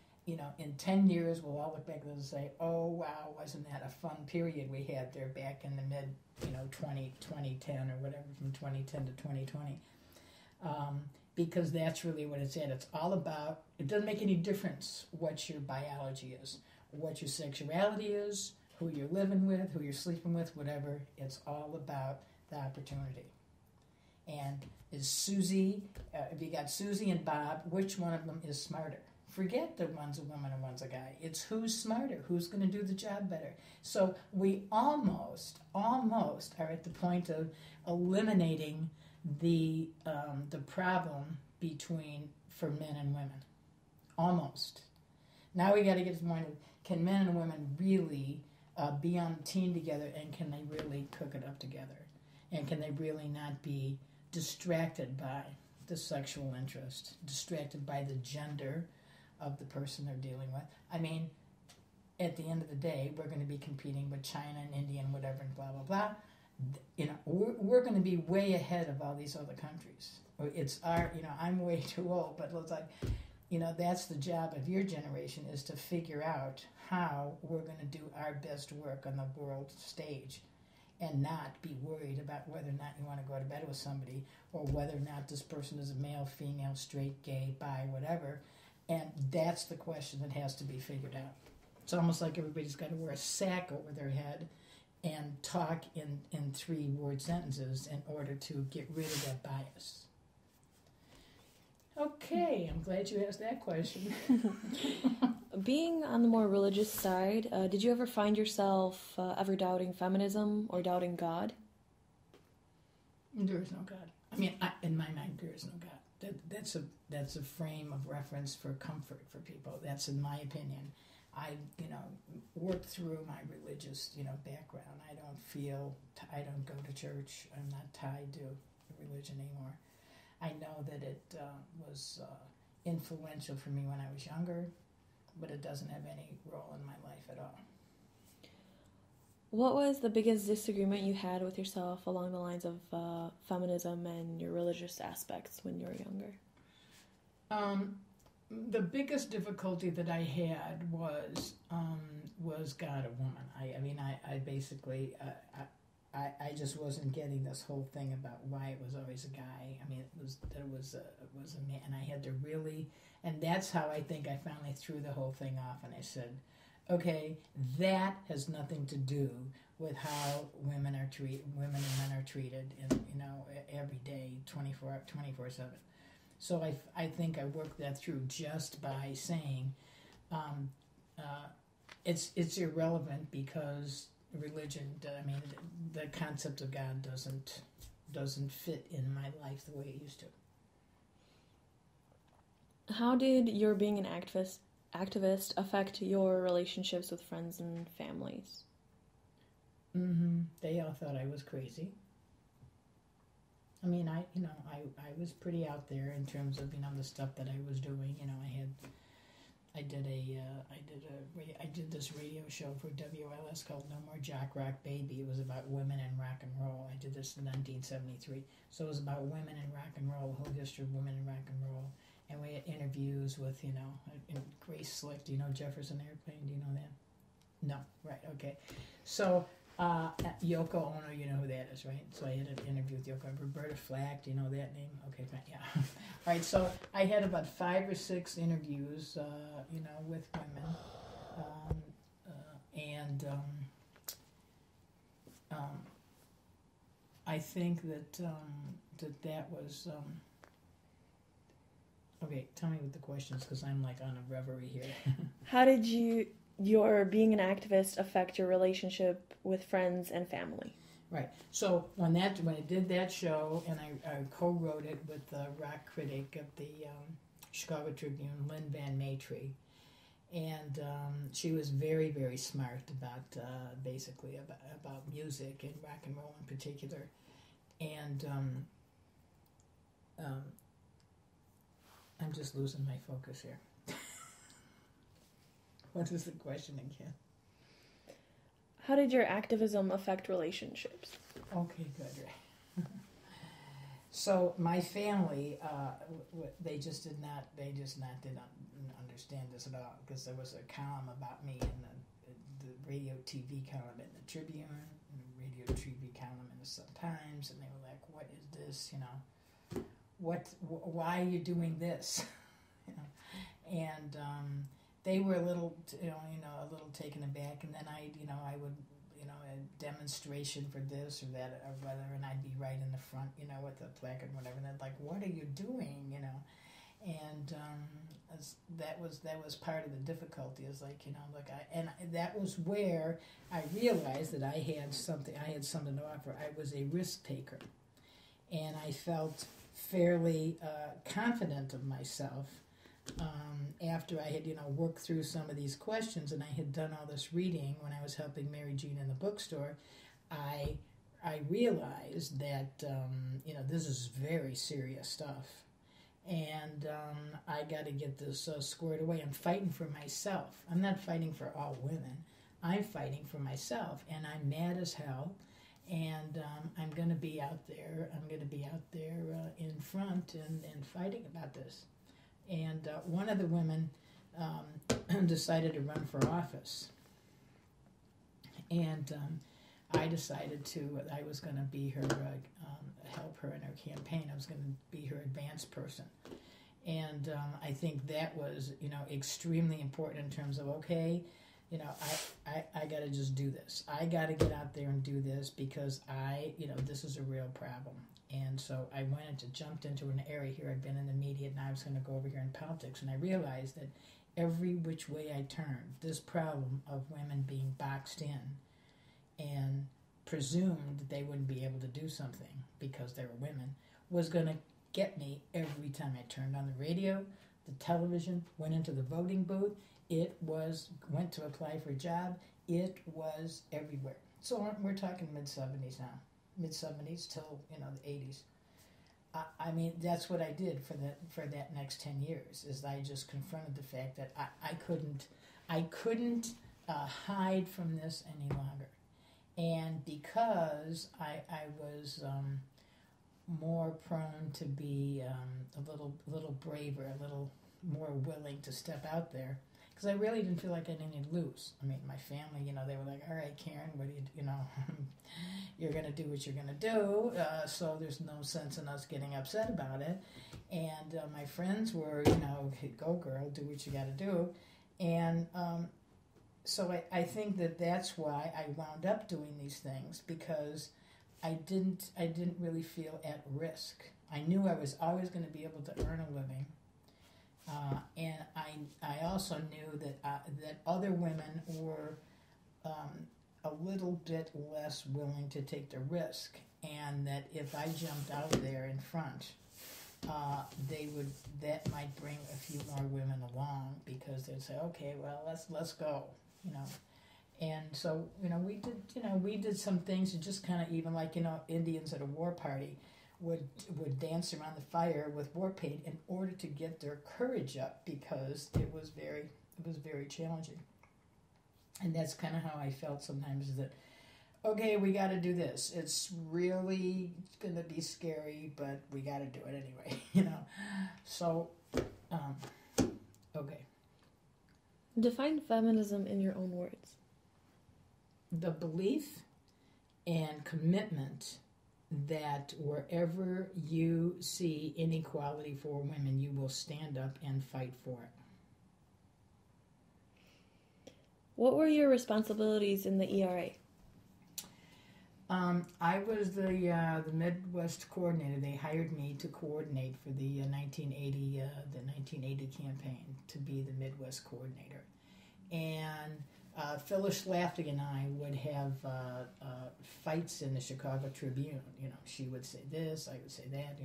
in 10 years, we'll all look back and say, "Oh wow, wasn't that a fun period we had there back in the mid 2010 or whatever, from 2010 to 2020." Because that's really what it's at. It's all about, it doesn't make any difference what your biology is, what your sexuality is, who you're living with, who you're sleeping with, whatever. It's all about the opportunity. And is Susie, if you got Susie and Bob, which one of them is smarter? Forget that one's a woman and one's a guy. It's who's smarter, who's going to do the job better. So we almost are at the point of eliminating the problem for men and women. Almost. Now we got to get to the point of, can men and women really be on a team together, and can they really cook it up together? And can they really not be distracted by the sexual interest, distracted by the gender of the person they're dealing with? I mean, at the end of the day, we're going to be competing with China and India and whatever and blah, blah, blah. We're going to be way ahead of all these other countries. it's our, I'm way too old, but it's like, that's the job of your generation, is to figure out how we're going to do our best work on the world stage and not be worried about whether or not you want to go to bed with somebody or whether or not this person is a male, female, straight, gay, bi, whatever. And that's the question that has to be figured out. It's almost like everybody's got to wear a sack over their head and talk in 3-word sentences in order to get rid of that bias. Okay, I'm glad you asked that question. Being on the more religious side, did you ever find yourself ever doubting feminism or doubting God? There is no God. I mean, in my mind, there is no God. That's a frame of reference for comfort for people. That's in my opinion. I, worked through my religious, background. I don't go to church. I'm not tied to religion anymore. I know that it was influential for me when I was younger, but it doesn't have any role in my life at all. What was the biggest disagreement you had with yourself along the lines of feminism and your religious aspects when you were younger? The biggest difficulty that I had was God or woman. I basically I just wasn't getting this whole thing about why it was always a guy. I mean, it was a man, and I had to really, and that's how I think I finally threw the whole thing off, and I said, okay, that has nothing to do with how women and men are treated, every day, 24/7. So I think I worked that through just by saying, it's irrelevant because religion, the concept of God doesn't fit in my life the way it used to. How did your being an activist affect your relationships with friends and families? They all thought I was crazy. I mean, I was pretty out there in terms of the stuff that I was doing. I did this radio show for WLS called No More Jock Rock Baby. It was about women and rock and roll. I did this in 1973. So it was about women and rock and roll, the whole history of women and rock and roll. And we had interviews with, Grace Slick. Do you know Jefferson Airplane? Do you know that? No, right, okay. So Yoko Ono, you know who that is, right? So I had an interview with Yoko. Roberta Flack, do you know that name? Okay, fine, yeah. All right, so I had about 5 or 6 interviews, with women, I think that was. Okay, tell me what the question is, because I'm like on a reverie here. How did your being an activist affect your relationship with friends and family? Right. So when I did that show, and I co-wrote it with the rock critic of the Chicago Tribune, Lynn Van Maitre, and she was very, very smart about basically about music and rock and roll in particular, and I'm just losing my focus here. What is the question again? How did your activism affect relationships? Okay, good. So my family, they just didn't understand this at all, because there was a column about me in the radio TV column in the Tribune, and the radio TV column in the Sun-Times, and they were like, "What is this? Why are you doing this?" And they were a little taken aback, and then I would, a demonstration for this or that or whether, and I'd be right in the front, with the placard and whatever, and they'd like, "What are you doing?" And that was part of the difficulty, is that was where I realized that I had something to offer. I was a risk taker, and I felt fairly confident of myself after I had worked through some of these questions, and I had done all this reading when I was helping Mary Jean in the bookstore. I realized that this is very serious stuff, and I got to get this squared away. I'm fighting for myself. I'm not fighting for all women. I'm fighting for myself, and I'm mad as hell. And I'm going to be out there. I'm going to be out there in front and fighting about this. And one of the women decided to run for office. And I decided I was going to be her, help her in her campaign. I was going to be her advance person. And I think that was, extremely important in terms of, okay, I got to just do this. I got to get out there and do this because this is a real problem. And so I jumped into an area here. I'd been in the media, and I was going to go over here in politics. And I realized that every which way I turned, this problem of women being boxed in and presumed that they wouldn't be able to do something because they were women was going to get me every time I turned on the radio, the television, went into the voting booth. Went to apply for a job. It was everywhere. So we're talking mid-70s now. Mid-70s till, the 80s. I mean, that's what I did for that next 10 years, is I just confronted the fact that I couldn't hide from this any longer. And because I was more prone to be a little braver, a little more willing to step out there, because I really didn't feel like I had anything to lose. I mean, my family, they were like, all right, Karen, what do you're going to do what you're going to do, so there's no sense in us getting upset about it. And my friends were, go girl, do what you got to do. And so I think that's why I wound up doing these things, because I didn't really feel at risk. I knew I was always going to be able to earn a living. And I also knew that other women were a little bit less willing to take the risk, and that if I jumped out there in front, that might bring a few more women along, because they'd say, okay, well, let's go, And so we did some things that just kind of, even like Indians at a war party would dance around the fire with war paint in order to get their courage up, because it was very challenging. And that's kind of how I felt sometimes, is that, okay, we got to do this. It's really going to be scary, but we got to do it anyway, So, okay. Define feminism in your own words. The belief and commitment that wherever you see inequality for women, you will stand up and fight for it. What were your responsibilities in the ERA? I was the Midwest coordinator. They hired me to coordinate for the 1980 campaign, to be the Midwest coordinator. And Phyllis Schlafly and I would have fights in the Chicago Tribune. She would say this, I would say that.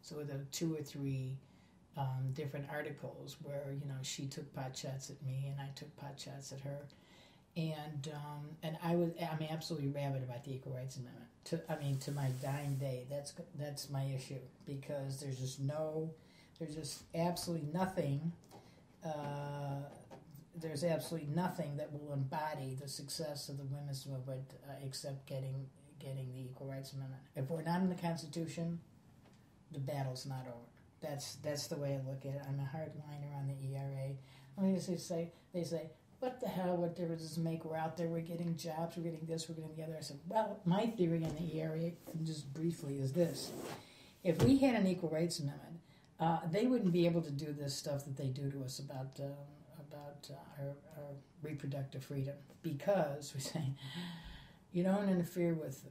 So there were 2 or 3 different articles where she took pot shots at me and I took pot shots at her. And I'm absolutely rabid about the Equal Rights Amendment. To my dying day, that's my issue, because there's just absolutely nothing. There's absolutely nothing that will embody the success of the women's movement except getting the Equal Rights Amendment. If we're not in the Constitution, the battle's not over. That's the way I look at it. I'm a hardliner on the ERA. They say, what the hell, what difference does it make? We're out there, we're getting jobs, we're getting this, we're getting the other. I said, well, my theory on the ERA, just briefly, is this. If we had an Equal Rights Amendment, they wouldn't be able to do this stuff that they do to us about our reproductive freedom, because we're saying you don't interfere with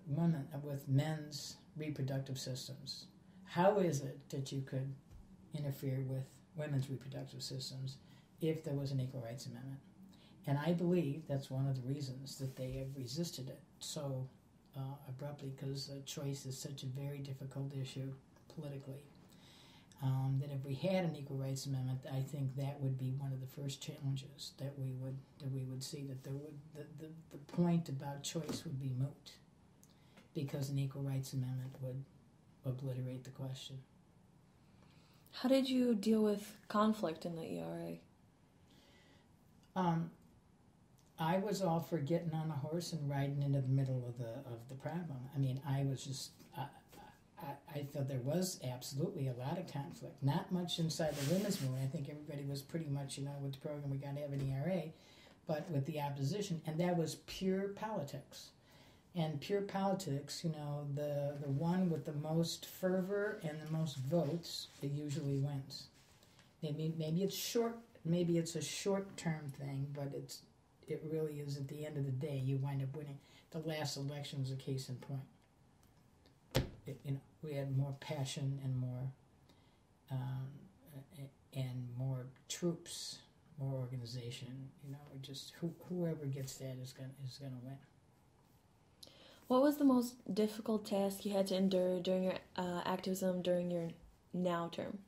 men's reproductive systems. How is it that you could interfere with women's reproductive systems if there was an Equal Rights Amendment? And I believe that's one of the reasons that they have resisted it so abruptly, because choice is such a very difficult issue politically. That if we had an Equal Rights Amendment, I think that would be one of the first challenges that we would see, that the point about choice would be moot, because an Equal Rights Amendment would obliterate the question. How did you deal with conflict in the ERA? I was all for getting on a horse and riding into the middle of the problem. I mean, I was just I thought there was absolutely a lot of conflict. Not much inside the women's movement. I think everybody was pretty much, with the program we got to have an ERA, but with the opposition, and that was pure politics. And pure politics, the one with the most fervor and the most votes, it usually wins. Maybe it's a short-term thing, but it really is at the end of the day you wind up winning. The last election was a case in point. We had more passion and more troops, more organization. Just whoever gets that is gonna win. What was the most difficult task you had to endure during your activism during your now term?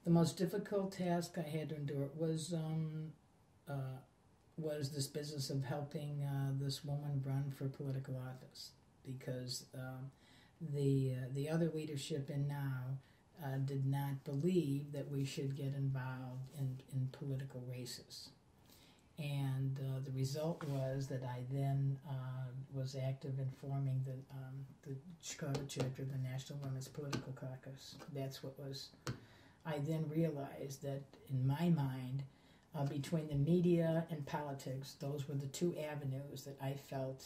The most difficult task I had to endure was this business of helping this woman run for political office, because the other leadership in now did not believe that we should get involved in political races. And the result was that I then was active in forming the Chicago chapter of the National Women's Political Caucus. That's what was. I then realized that in my mind, between the media and politics, those were the two avenues that I felt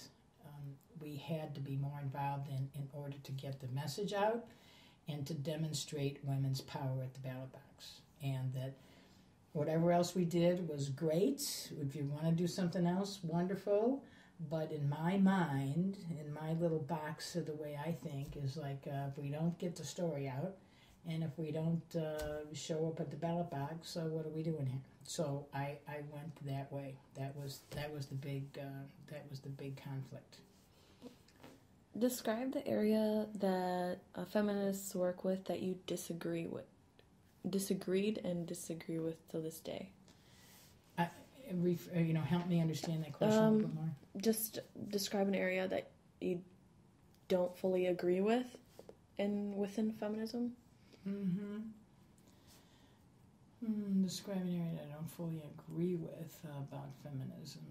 we had to be more involved in order to get the message out and to demonstrate women's power at the ballot box. And that whatever else we did was great. If you want to do something else, wonderful. But in my mind, in my little box of the way I think, is like if we don't get the story out, and if we don't show up at the ballot box, what are we doing here? So I went that way. That was the big conflict. Describe the area that feminists work with that you disagreed and disagree with to this day. Help me understand that question a little bit more. Just describe an area that you don't fully agree with within feminism. Describe an area that I don't fully agree with about feminism.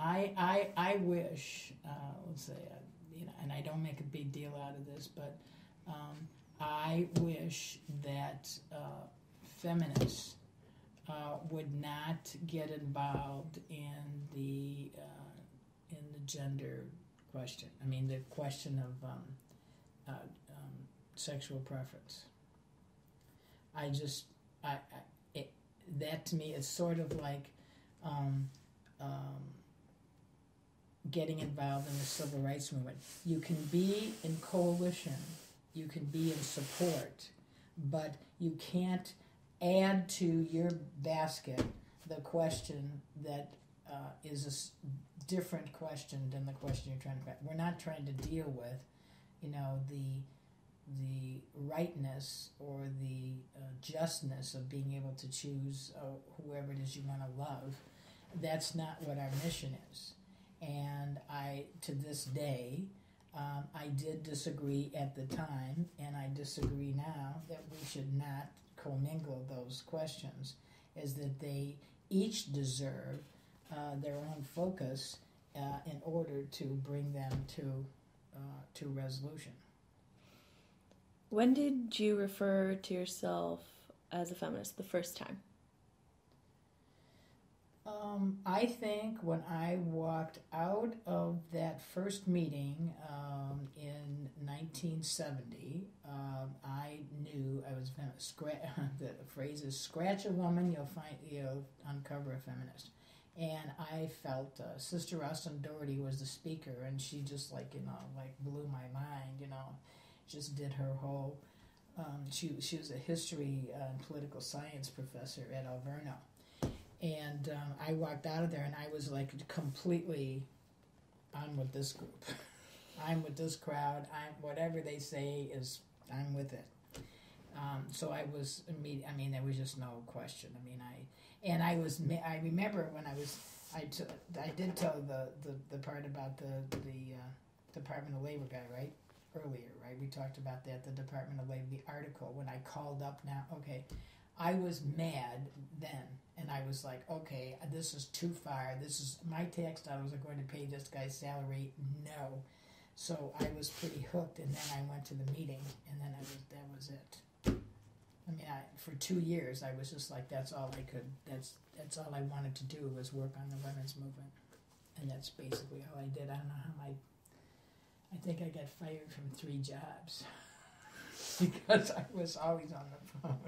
I wish, let's say, and I don't make a big deal out of this, but I wish that feminists would not get involved in the gender question. I mean, the question of sexual preference. That to me is sort of like getting involved in the civil rights movement. You can be in coalition, you can be in support, but you can't add to your basket the question that is a different question than the question you're trying to crack. We're not trying to deal with, the rightness or the justness of being able to choose whoever it is you want to love. That's not what our mission is. And to this day, I did disagree at the time, and I disagree now that we should not commingle those questions, is that they each deserve their own focus in order to bring them to resolution. When did you refer to yourself as a feminist the first time? I think when I walked out of that first meeting in 1970, I knew I was feminist. The phrase is "scratch a woman, you'll uncover a feminist." And I felt Sister Austin Doherty was the speaker, and she just blew my mind. Just did her whole. She was a history and political science professor at Alverno. And I walked out of there, and I was completely, I'm with this group. I'm with this crowd. Whatever they say I'm with it. So I was immediate. I mean, there was just no question. I mean, I remember when I did tell the part about the Department of Labor guy, right? Earlier, right? We talked about that, the Department of Labor, the article, when I called up now, okay, I was mad then, and I was like, okay, this is too far. This is my tax dollars are going to pay this guy's salary. No. So I was pretty hooked, and then I went to the meeting, and then that was it. I mean, for 2 years, I was just like, that's all I could. That's all I wanted to do was work on the women's movement, and that's basically all I did. I don't know how I think I got fired from 3 jobs because I was always on the phone.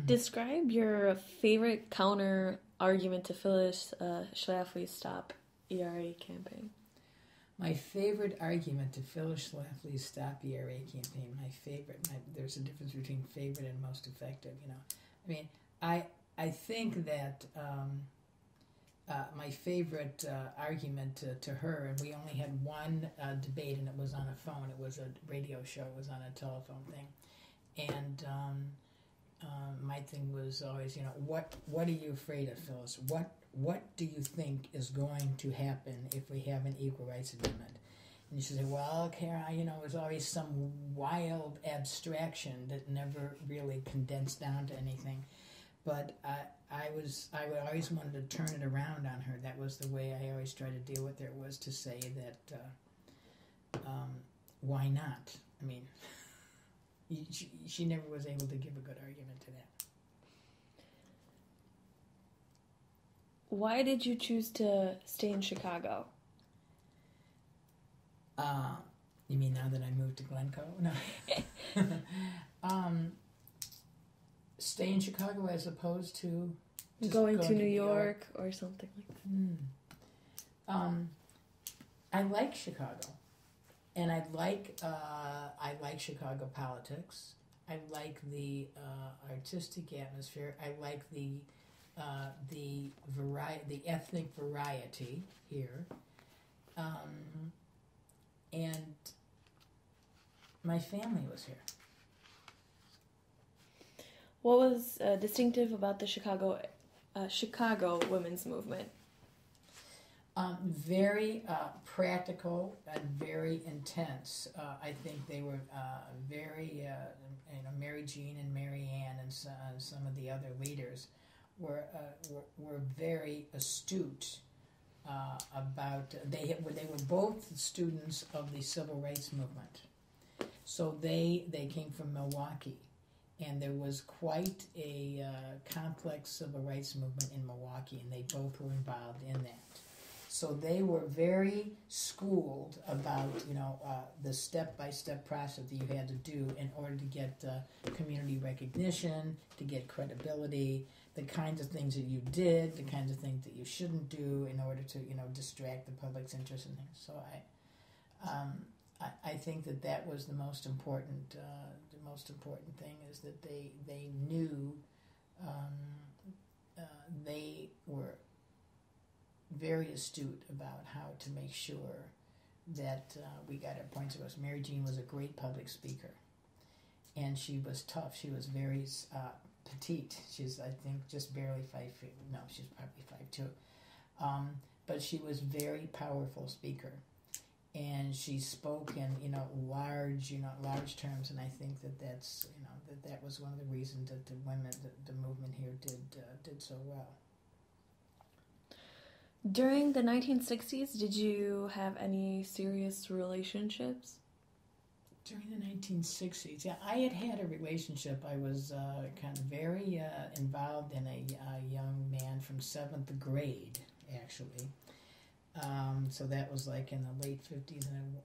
Describe your favorite counter argument to Phyllis Schlafly's Stop ERA campaign. My favorite argument to Phyllis Schlafly's Stop ERA campaign, there's a difference between favorite and most effective, I mean, I think that my favorite argument to her, and we only had one debate, and it was on a phone. It was a radio show. It was on a telephone thing. And my thing was always, what are you afraid of, Phyllis? What do you think is going to happen if we have an equal rights amendment? And she said, well, Karen, it was always some wild abstraction that never really condensed down to anything. But I always wanted to turn it around on her. That was the way I always tried to deal with her, was to say that, why not? I mean, she never was able to give a good argument to that. Why did you choose to stay in Chicago? You mean now that I moved to Glencoe? No. Stay in Chicago as opposed to going to New York or something like that. I like Chicago, and I like Chicago politics. I like the artistic atmosphere. I like the ethnic variety here, and my family was here. What was distinctive about the Chicago women's movement? Very practical and very intense. I think they were very, Mary Jean and Mary Ann and some of the other leaders were very astute about. They were both students of the civil rights movement, so they came from Milwaukee. And there was quite a complex civil rights movement in Milwaukee, and they both were involved in that. So they were very schooled about, the step-by-step process that you had to do in order to get community recognition, to get credibility, the kinds of things that you did, the kinds of things that you shouldn't do in order to, distract the public's interest in things. So I think that was the most important. The most important thing is that they knew they were very astute about how to make sure that we got our points across. Mary Jean was a great public speaker, and she was tough. She was very petite. She's, I think, just barely 5 feet. No, she's probably 5'2". But she was very powerful speaker. And she spoke in, large terms, and I think that's, that was one of the reasons that the movement here did so well. During the 1960s, did you have any serious relationships? During the 1960s, yeah, I had a relationship. I was kind of very involved in a young man from 7th grade, actually. So that was like in the late 50s, and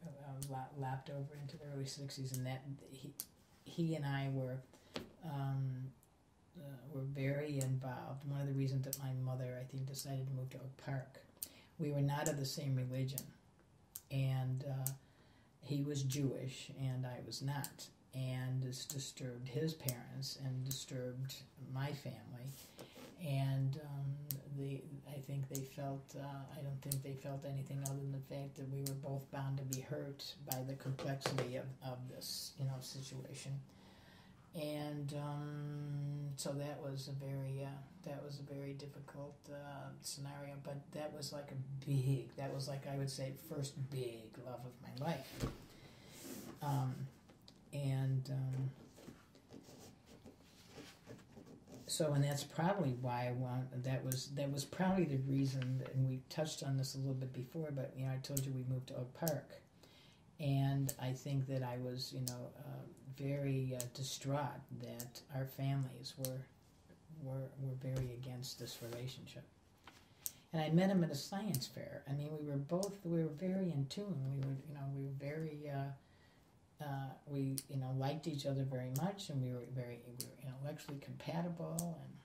I lapped over into the early 60s, and that he and I were very involved. One of the reasons that my mother, I think, decided to move to Oak Park, we were not of the same religion, and he was Jewish and I was not, and this disturbed his parents and disturbed my family. And I think they felt, I don't think they felt anything other than the fact that we were both bound to be hurt by the complexity of this, situation. And so that was a very difficult scenario. But that was like I would say, first big love of my life. So, and that's probably why that was probably the reason, and we touched on this a little bit before, but, I told you we moved to Oak Park. And I think that I was, very distraught that our families were very against this relationship. And I met him at a science fair. I mean, we were very in tune. We were very, we liked each other very much, and we were intellectually compatible, and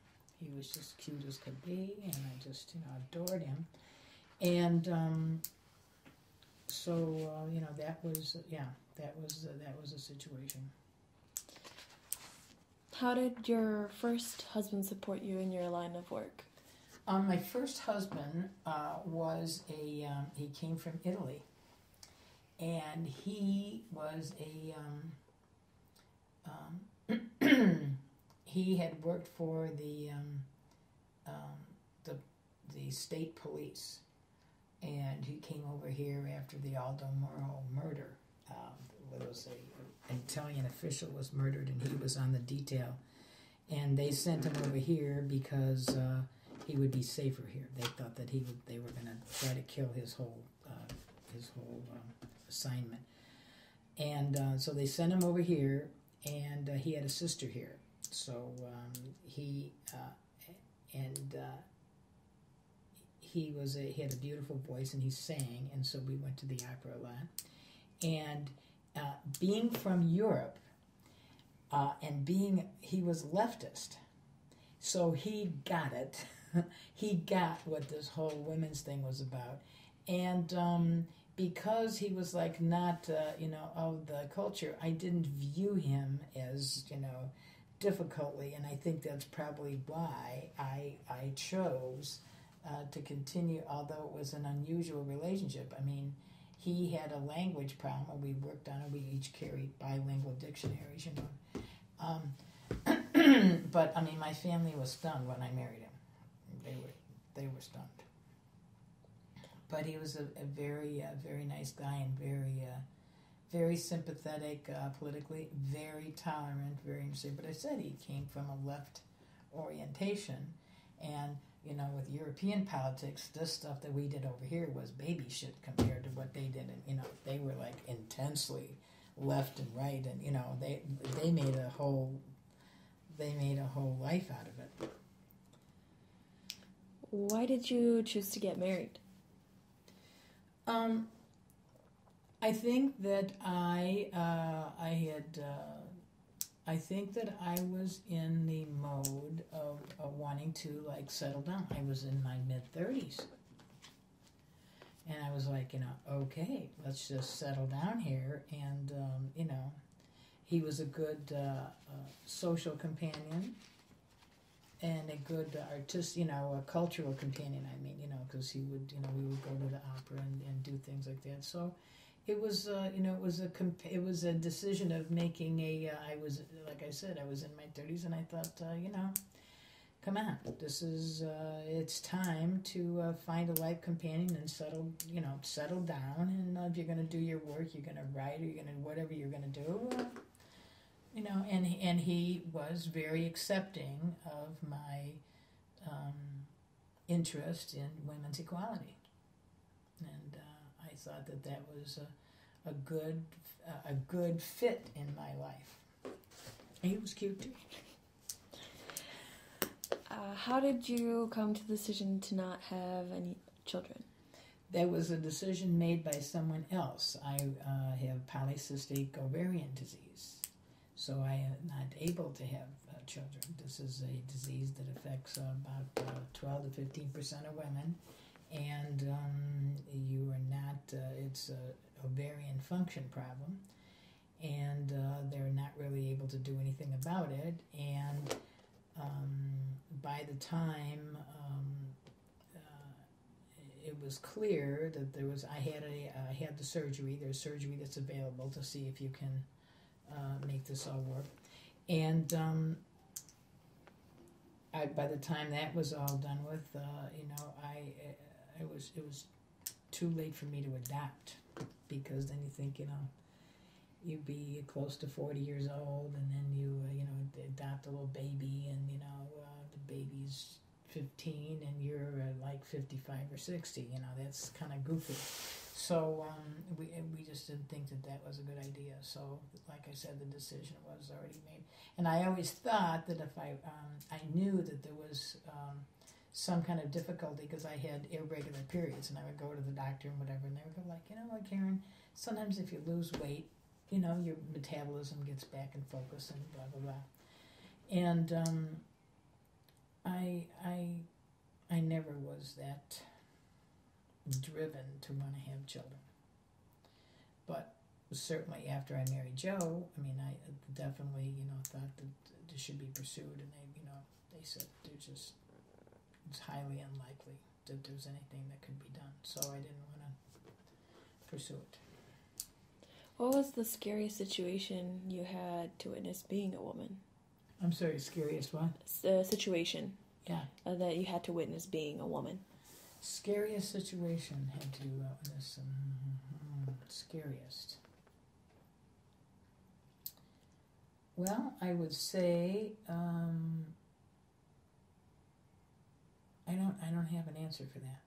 he was just cute as could be, and I just, adored him. And, so, that was a situation. How did your first husband support you in your line of work? My first husband he came from Italy, and he was he had worked for the state police, and he came over here after the Aldo Moro murder. An Italian official was murdered, and he was on the detail, and they sent him over here because he would be safer here. They thought that they were going to try to kill his whole assignment, and so they sent him over here, and he had a sister here. So he had a beautiful voice, and he sang, and so we went to the opera a lot. And being from Europe, and he was leftist, so he got it. He got what this whole women's thing was about. And because he was not, of the culture, I didn't view him as, difficultly, and I think that's probably why I chose to continue, although it was an unusual relationship. I mean, he had a language problem, and we worked on it. We each carried bilingual dictionaries, But, I mean, my family was stunned when I married him. They were stunned. But he was a very nice guy, and very sympathetic politically, very tolerant, very interesting. But I said he came from a left orientation, and with European politics, this stuff that we did over here was baby shit compared to what they did. And they were intensely left and right, and they made a whole life out of it. Why did you choose to get married? I think that I think that I was in the mode of wanting to settle down. I was in my mid-30s, and I was okay, let's just settle down here. And he was a good social companion, and a good artist, a cultural companion. I mean, because he would, we would go to the opera and do things like that. So it was, it was a decision of making I was, like I said, I was in my 30s, and I thought, come on, this is, it's time to find a life companion and settle down. And if you're going to do your work, you're going to write, or you're going to, whatever you're going to do, and he was very accepting of my interest in women's equality, and I thought that was a good fit in my life. And he was cute too. How did you come to the decision to not have any children? That was a decision made by someone else. I have polycystic ovarian disease, so I am not able to have children. This is a disease that affects about 12 to 15% of women, and you are not, it's an ovarian function problem, and they're not really able to do anything about it. And by the time it was clear that I had the surgery. There's surgery that's available to see if you can make this all work. And by the time that was all done with, it was too late for me to adopt, because then you think, you be close to 40 years old, and then you adopt a little baby, and the baby's 15 and you're like 55 or 60. That's kind of goofy. So we just didn't think that was a good idea. So like I said, the decision was already made. And I always thought that if I knew that there was some kind of difficulty, because I had irregular periods, and I would go to the doctor and whatever, and they would go like, you know what, Karen, sometimes if you lose weight, your metabolism gets back in focus and blah, blah, blah. And I never was that driven to want to have children. But certainly after I married Joe, I definitely, thought that this should be pursued, and they said it's highly unlikely that there's anything that could be done. So I didn't want to pursue it. What was the scariest situation you had to witness being a woman? I'm sorry, scariest what? Situation. Yeah. That you had to witness being a woman. Scariest situation had to witness. Scariest. Well, I would say I don't have an answer for that.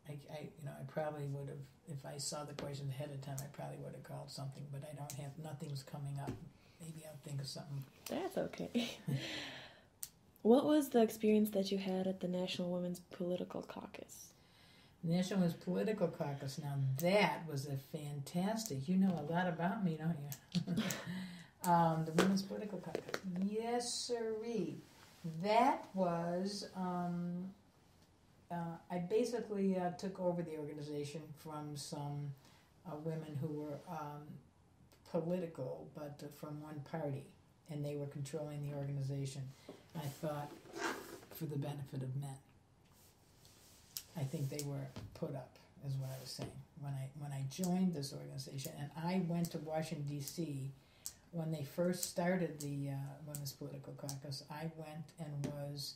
I probably would have, if I saw the question ahead of time, I probably would have called something, but I don't have, nothing's coming up. Maybe I'll think of something. That's okay. What was the experience that you had at the National Women's Political Caucus? National Women's Political Caucus. Now that was a fantastic. You know a lot about me, don't you? The Women's Political Caucus. Yes, sirree. That was. I basically took over the organization from some women who were political, but from one party, and they were controlling the organization. I thought for the benefit of men. I think they were put up, is what I was saying. When I joined this organization, and I went to Washington, D.C., when they first started the Women's Political Caucus, I went and was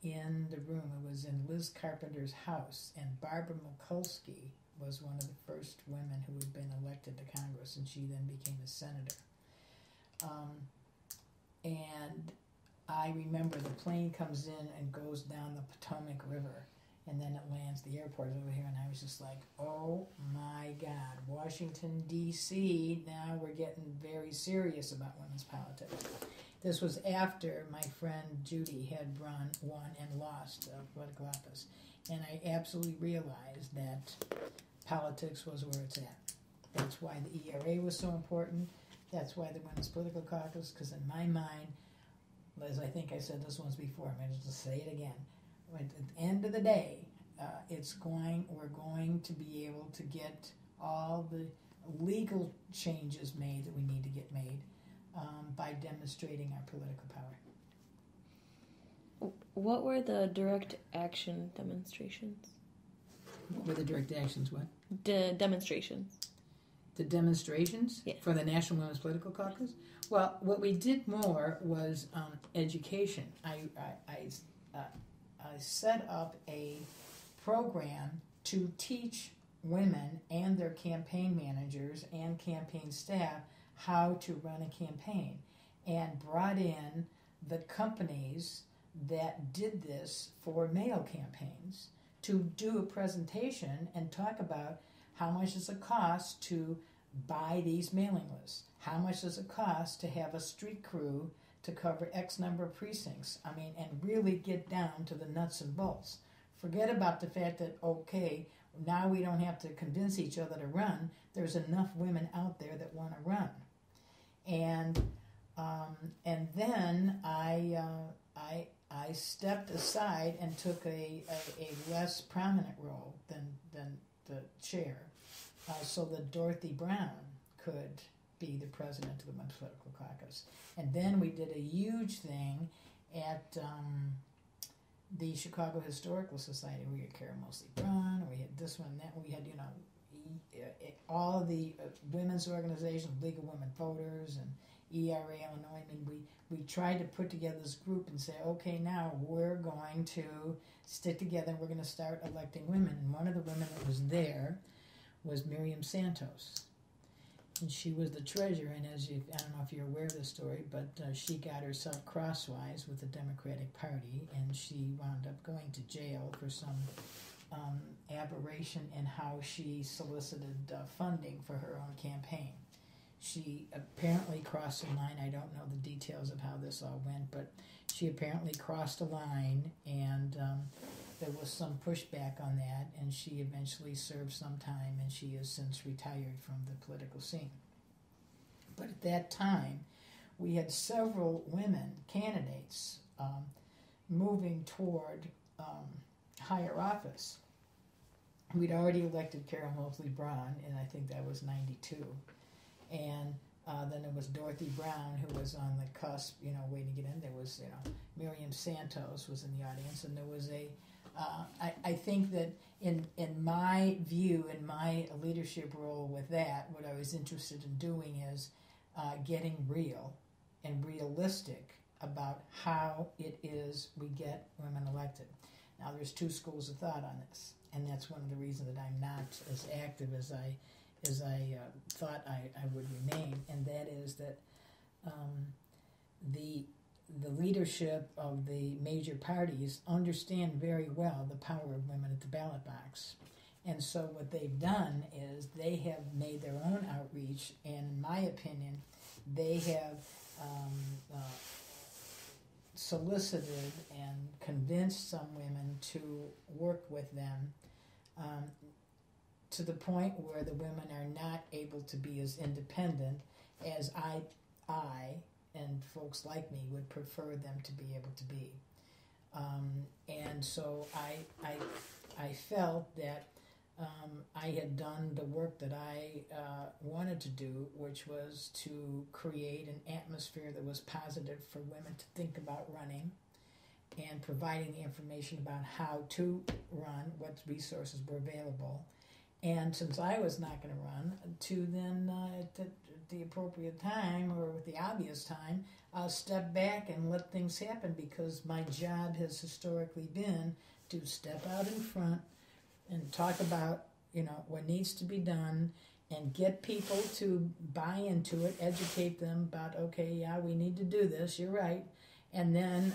in the room. It was in Liz Carpenter's house, and Barbara Mikulski was one of the first women who had been elected to Congress, and she then became a senator. And I remember the plane comes in and goes down the Potomac River, and then it lands, the airport is over here, and I was just like, oh my God, Washington, D.C., now we're getting very serious about women's politics. This was after my friend Judy had won and lost the political office, and I absolutely realized that politics was where it's at. That's why the ERA was so important. That's why the Women's Political Caucus, because in my mind, as I think I said this once before, I'm going to just say it again. At the end of the day, we're going to be able to get all the legal changes made that we need to get made by demonstrating our political power. What were the direct action demonstrations? What were the direct actions? What? Demonstrations. The demonstrations? Yeah. For the National Women's Political Caucus? Well, what we did more was education. I set up a program to teach women and their campaign managers and campaign staff how to run a campaign, and brought in the companies that did this for male campaigns to do a presentation and talk about how much does it cost to buy these mailing lists, how much does it cost to have a street crew to cover X number of precincts. And really get down to the nuts and bolts. Forget about the fact that, okay, now we don't have to convince each other to run. There's enough women out there that want to run. And then I stepped aside and took a less prominent role than the chair, so that Dorothy Brown could be the president of the Women's Political Caucus. And then we did a huge thing at the Chicago Historical Society. We had Karen Mosley Braun, we had this one and that. We had, all of the women's organizations, League of Women Voters and ERA Illinois. We tried to put together this group and say, okay, now we're going to stick together and we're going to start electing women. And one of the women that was there was Miriam Santos. And she was the treasurer, and I don't know if you're aware of the story, but she got herself crosswise with the Democratic Party, and she wound up going to jail for some aberration in how she solicited funding for her own campaign. She apparently crossed a line. I don't know the details of how this all went, but she apparently crossed a line, and there was some pushback on that, and she eventually served some time, and she has since retired from the political scene. But at that time, we had several women candidates moving toward higher office. We'd already elected Karen Ruth Boehning, and I think that was 92. And then there was Dorothy Brown, who was on the cusp, waiting to get in. There was, Miriam Santos was in the audience, and there was I think that in my view, in my leadership role with that, what I was interested in doing is getting real and realistic about how it is we get women elected. Now, there's two schools of thought on this, and that's one of the reasons that I'm not as active as I thought I would remain, and that is that the leadership of the major parties understand very well the power of women at the ballot box. And so what they've done is they have made their own outreach, and in my opinion, they have solicited and convinced some women to work with them to the point where the women are not able to be as independent as I and folks like me would prefer them to be able to be. And so I felt that I had done the work that I wanted to do, which was to create an atmosphere that was positive for women to think about running and providing the information about how to run, what resources were available. And since I was not going to run, to then at the appropriate time, or with the obvious time, I'll step back and let things happen, because my job has historically been to step out in front and talk about, what needs to be done, and get people to buy into it, educate them about, okay, yeah, we need to do this, you're right, and then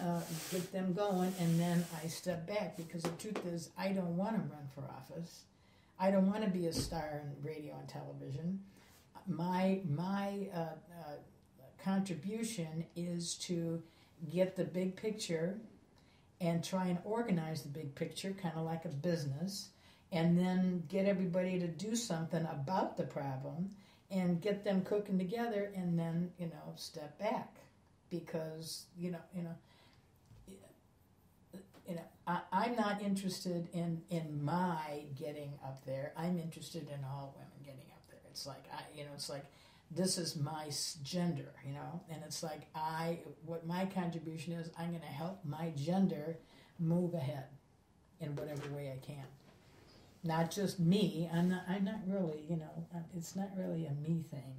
get them going, and then I step back, because the truth is, I don't want to run for office. I don't want to be a star in radio and television. My contribution is to get the big picture and try and organize the big picture, kind of like a business, and then get everybody to do something about the problem and get them cooking together, and then, step back. Because, I'm not interested in my getting up there. I'm interested in all women getting up there. It's like, it's like, this is my gender, and it's like, what my contribution is, I'm going to help my gender move ahead in whatever way I can. Not just me. I'm not really, it's not really a me thing,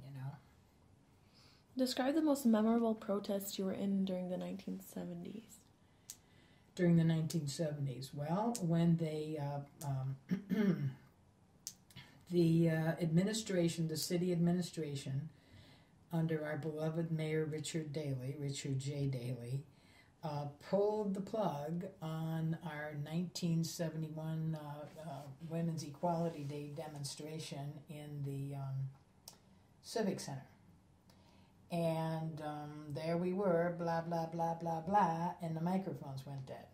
Describe the most memorable protests you were in during the 1970s. During the 1970s, well, when they, the administration, the city administration, under our beloved Mayor Richard J. Daley, pulled the plug on our 1971 Women's Equality Day demonstration in the Civic Center. And there we were, blah, blah, blah, blah, blah, and the microphones went dead.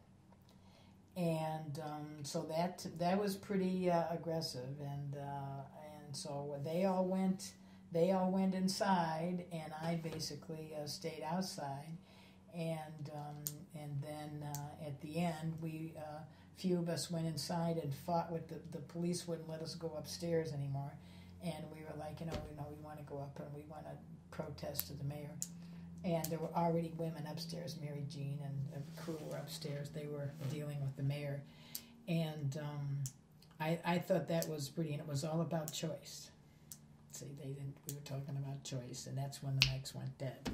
And so that was pretty aggressive, and so they all went inside, and I basically stayed outside, and then at the end we few of us went inside and fought with the police. Wouldn't let us go upstairs anymore, and we were like, we want to go up and we want to protest to the mayor. And there were already women upstairs, Mary Jean and the crew were upstairs. They were dealing with the mayor. And I thought that was pretty, and it was all about choice. See, we were talking about choice, and that's when the mics went dead.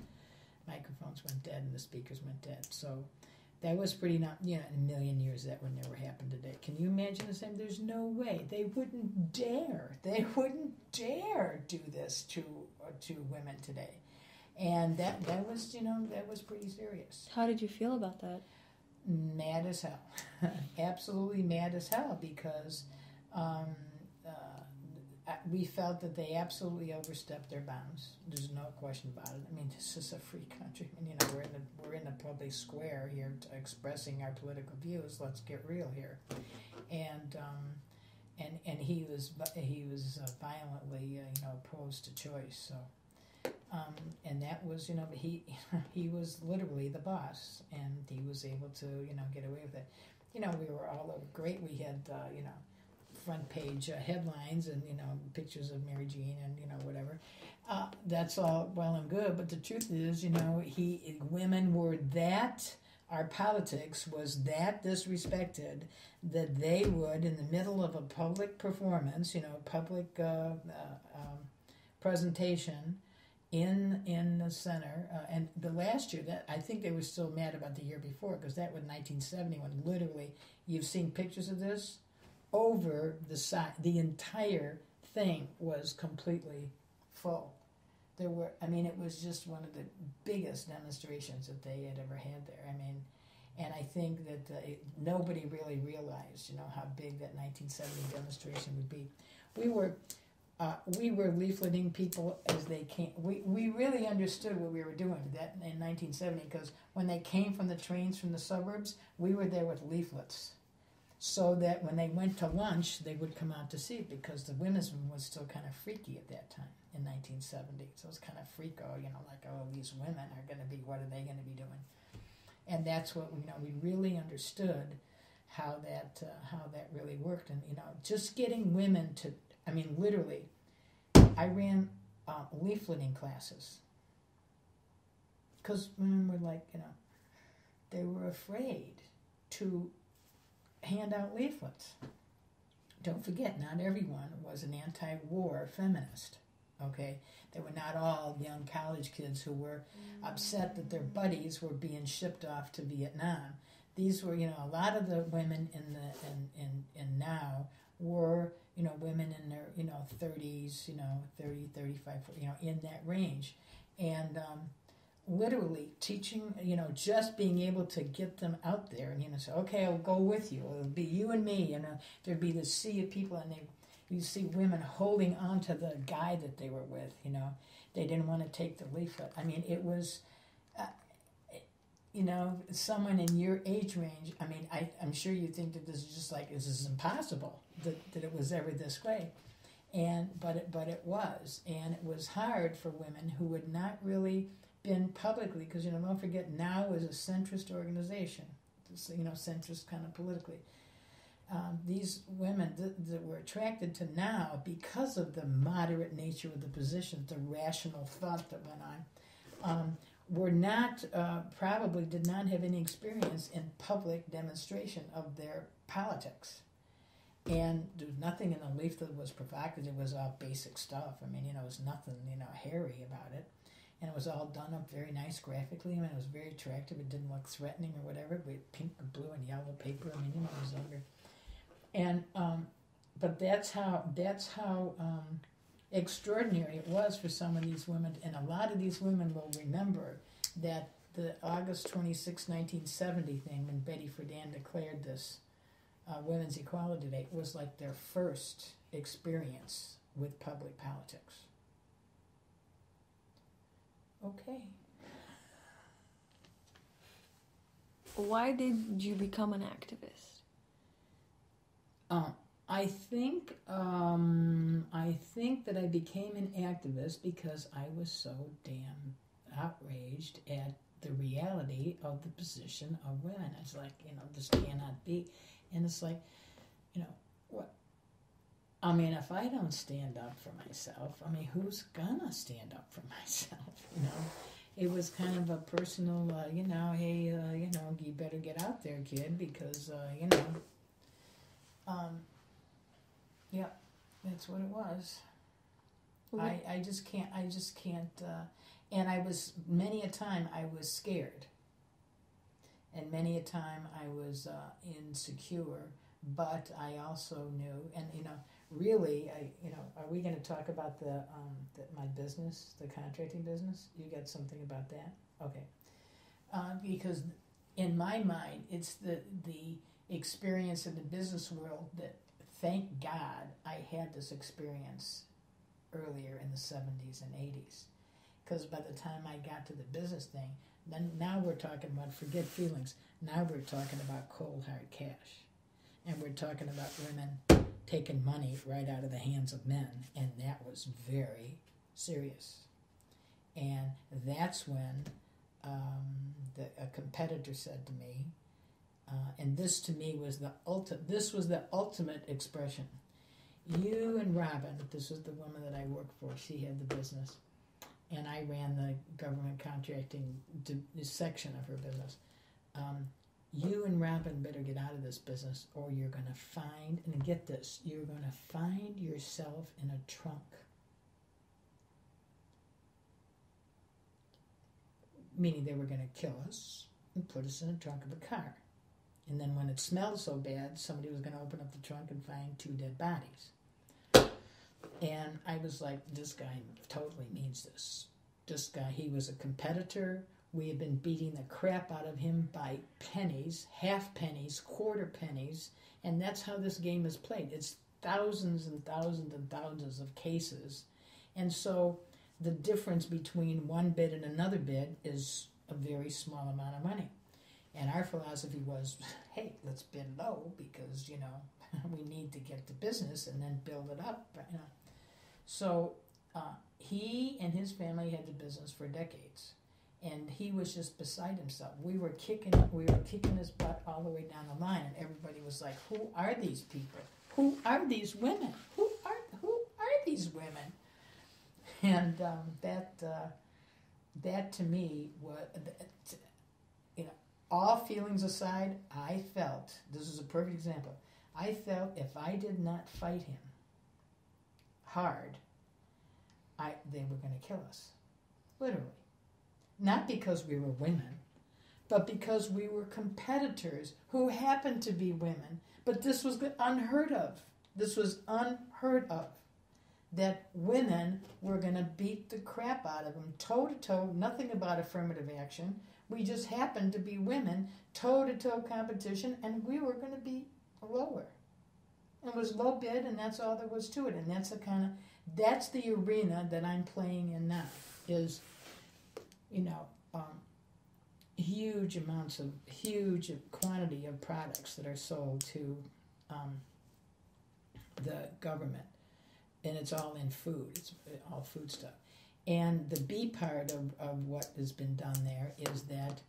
Microphones went dead and the speakers went dead. So That was pretty not, in a million years that would never happen today. Can you imagine the same? There's no way. They wouldn't dare. They wouldn't dare do this to women today. And that was, that was pretty serious. How did you feel about that? Mad as hell. Absolutely mad as hell, because we felt that they absolutely overstepped their bounds. There's no question about it. I mean, this is a free country. I mean, we're in a public square here expressing our political views. Let's get real here. And he was violently opposed to choice. So, and that was he was literally the boss, and he was able to get away with it. We were all over great. We had front page headlines and pictures of Mary Jean and whatever. That's all well and good, but the truth is women were that, our politics was that disrespected that they would, in the middle of a public performance, public presentation in the center, and the last year, that I think they were still mad about the year before, because that was 1970, when literally you've seen pictures of this. Over the side, the entire thing was completely full. It was just one of the biggest demonstrations that they had ever had there. And I think that nobody really realized, how big that 1970 demonstration would be. We were leafleting people as they came. We really understood what we were doing that in 1970, because when they came from the trains from the suburbs, we were there with leaflets, so that when they went to lunch, they would come out to see it, because the women's room was still kind of freaky at that time in 1970. So it was kind of freako, these women are going to be, what are they going to be doing? And that's what, we really understood how that really worked. And, just getting women to, literally, I ran leafleting classes, because women were like, they were afraid to hand out leaflets. Don't forget, not everyone was an anti-war feminist, okay? They were not all young college kids who were upset that their buddies were being shipped off to Vietnam. These were, a lot of the women in now were, women in their, 30s, 30, 35, in that range. And literally teaching, just being able to get them out there and, say, okay, I'll go with you. It'll be you and me. There'd be this sea of people, and you see women holding on to the guy that they were with, They didn't want to take the leaflet. It was, someone in your age range, I'm sure you think that this is just like, this is impossible, that it was ever this way. But it was. And it was hard for women who had not really been publicly, because don't forget, now is a centrist organization, centrist kind of politically. These women that were attracted to now, because of the moderate nature of the position, the rational thought that went on, were not probably did not have any experience in public demonstration of their politics. And there was nothing in the leaflet that was provocative. It was all basic stuff. It was nothing, hairy about it. And it was all done up very nice graphically. It was very attractive. It didn't look threatening or whatever. With pink and blue and yellow paper. It was under. And but that's how extraordinary it was for some of these women. And a lot of these women will remember that the August 26, 1970 thing, when Betty Friedan declared this Women's Equality Day, was like their first experience with public politics. Okay. Why did you become an activist? I think that I became an activist because I was so damn outraged at the reality of the position of women. It's like, this cannot be. And it's like, what? If I don't stand up for myself, who's gonna stand up for myself, It was kind of a personal, hey, you better get out there, kid, because, yeah, that's what it was. I just can't, and I was, many a time I was scared. And many a time I was insecure, but I also knew, and really, are we going to talk about my business, the contracting business? You got something about that? Okay. Because in my mind, it's the experience in the business world that, thank God, I had this experience earlier in the 70s and 80s. Because by the time I got to the business thing, then now we're talking about, forget feelings, now we're talking about cold hard cash. And we're talking about women taking money right out of the hands of men, and that was very serious. And that's when a competitor said to me, and this to me was the ultimate expression. You and Robin, this was the woman that I worked for, she had the business, and I ran the government contracting section of her business. You and Robin better get out of this business, or you're going to find, and get this, you're going to find yourself in a trunk. Meaning they were going to kill us and put us in the trunk of a car. And then when it smelled so bad, somebody was going to open up the trunk and find 2 dead bodies. And I was like, this guy totally means this. This guy, he was a competitor. We had been beating the crap out of him by pennies, half pennies, quarter pennies, and that's how this game is played. It's thousands and thousands and thousands of cases. And so the difference between one bid and another bid is a very small amount of money. And our philosophy was, hey, let's bid low because, we need to get the business and then build it up. So he and his family had the business for decades. And he was just beside himself. We were kicking his butt all the way down the line, and everybody was like, "Who are these people? Who are these women? Who are these women?" And that to me was, all feelings aside, I felt, this is a perfect example, I felt if I did not fight him hard, they were going to kill us, literally. Not because we were women, but because we were competitors who happened to be women. But this was unheard of. This was unheard of. That women were going to beat the crap out of them, toe-to-toe, nothing about affirmative action. We just happened to be women, toe-to-toe competition, and we were going to be lower. It was low bid, and that's all there was to it. And that's the arena that I'm playing in now, is huge quantity of products that are sold to the government, and it's all in food. It's all food stuff. And the B part of what has been done there is that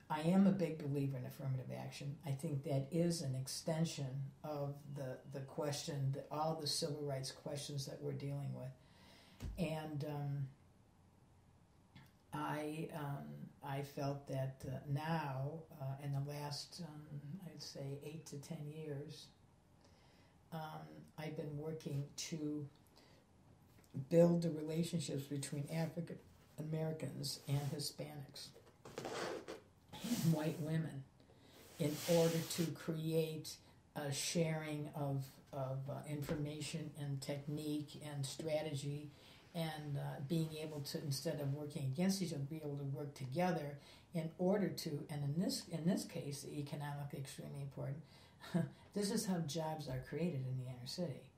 I am a big believer in affirmative action. I think that is an extension of the question, all the civil rights questions that we're dealing with. And I felt that now, in the last, I'd say 8 to 10 years, I've been working to build the relationships between African Americans and Hispanics and white women in order to create a sharing of information and technique and strategy, and being able to, instead of working against each other, be able to work together in order to, and in this case, economically extremely important, this is how jobs are created in the inner city.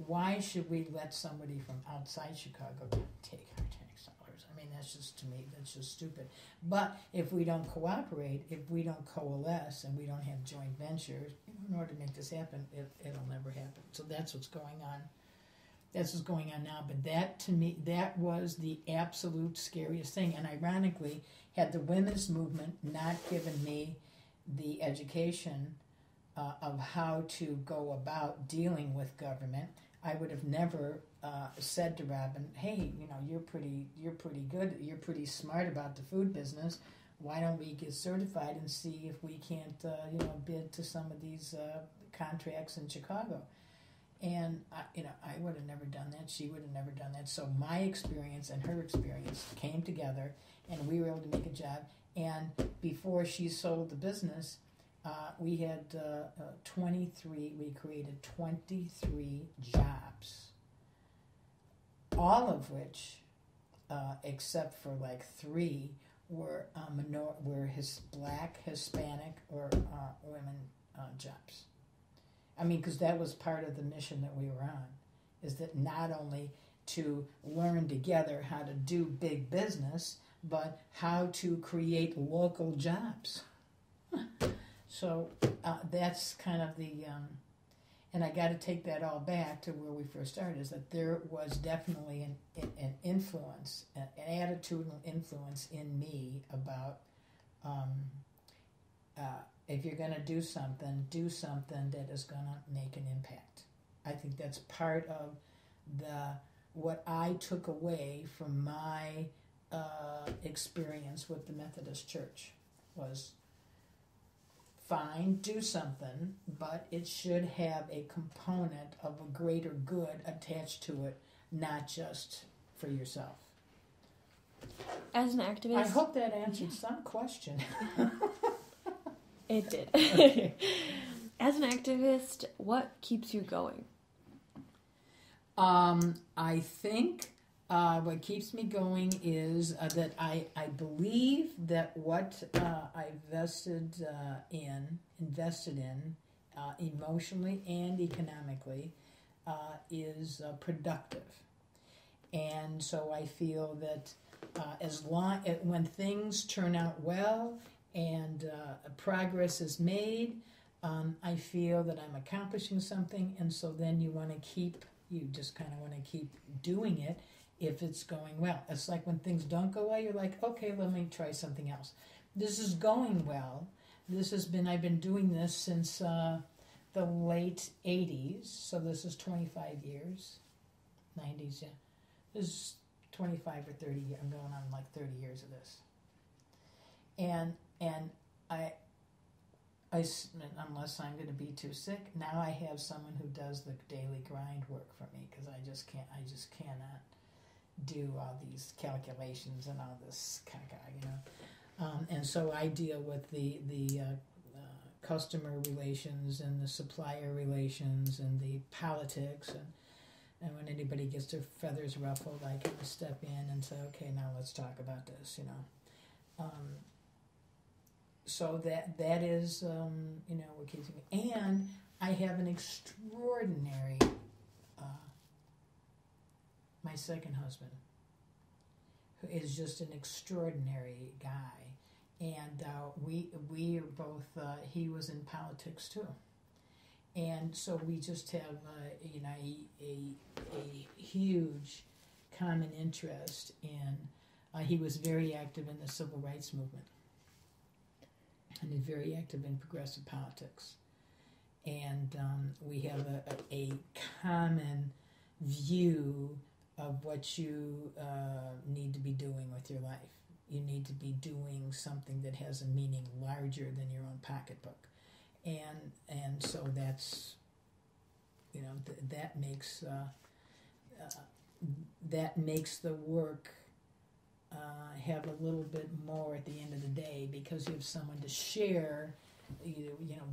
Why should we let somebody from outside Chicago take our tax dollars? I mean, that's just, to me, that's just stupid. But if we don't cooperate, if we don't coalesce, and we don't have joint ventures, in order to make this happen, it'll never happen. So that's what's going on. That's what's going on now. But that, to me, that was the absolute scariest thing. And ironically, had the women's movement not given me the education of how to go about dealing with government, I would have never said to Robin, "Hey, you're pretty good. You're pretty smart about the food business. Why don't we get certified and see if we can't, bid to some of these contracts in Chicago?" And I would have never done that. She would have never done that. So my experience and her experience came together, and we were able to make a job. And before she sold the business, we had 23, we created 23 jobs, all of which, except for like 3, were Black, Hispanic, or women jobs. I mean, because that was part of the mission that we were on, is that not only to learn together how to do big business, but how to create local jobs. So that's kind of the, and I got to take that all back to where we first started, is that there was definitely an influence, an attitudinal influence in me about if you're going to do something that is going to make an impact. I think that's part of what I took away from my experience with the Methodist Church was, fine, do something, but it should have a component of a greater good attached to it, not just for yourself. As an activist... I hope that answered some question. It did. Okay. As an activist, what keeps you going? I think what keeps me going is that I believe that what I invested in emotionally and economically is productive. And so I feel that when things turn out well and progress is made, I feel that I'm accomplishing something, and so then you just kind of want to keep doing it if it's going well. It's like when things don't go well, you're like, okay, let me try something else. This is going well. I've been doing this since the late 80s, so this is 25 years. 90s, yeah. This is 25 or 30 years. I'm going on like 30 years of this. And I unless I'm going to be too sick, now I have someone who does the daily grind work for me, because I just cannot do all these calculations and all this caca, And so I deal with the customer relations and the supplier relations and the politics, and when anybody gets their feathers ruffled, I kind of step in and say, okay, now let's talk about this, So that is, what keeps me. And I have an extraordinary, my second husband, who is just an extraordinary guy. And we are both, he was in politics too. And so we just have, a huge common interest in, he was very active in the civil rights movement. And is very active in progressive politics. And we have a common view of what you need to be doing with your life. You need to be doing something that has a meaning larger than your own pocketbook. And so that's, that makes the work have a little bit more at the end of the day, because you have someone to share,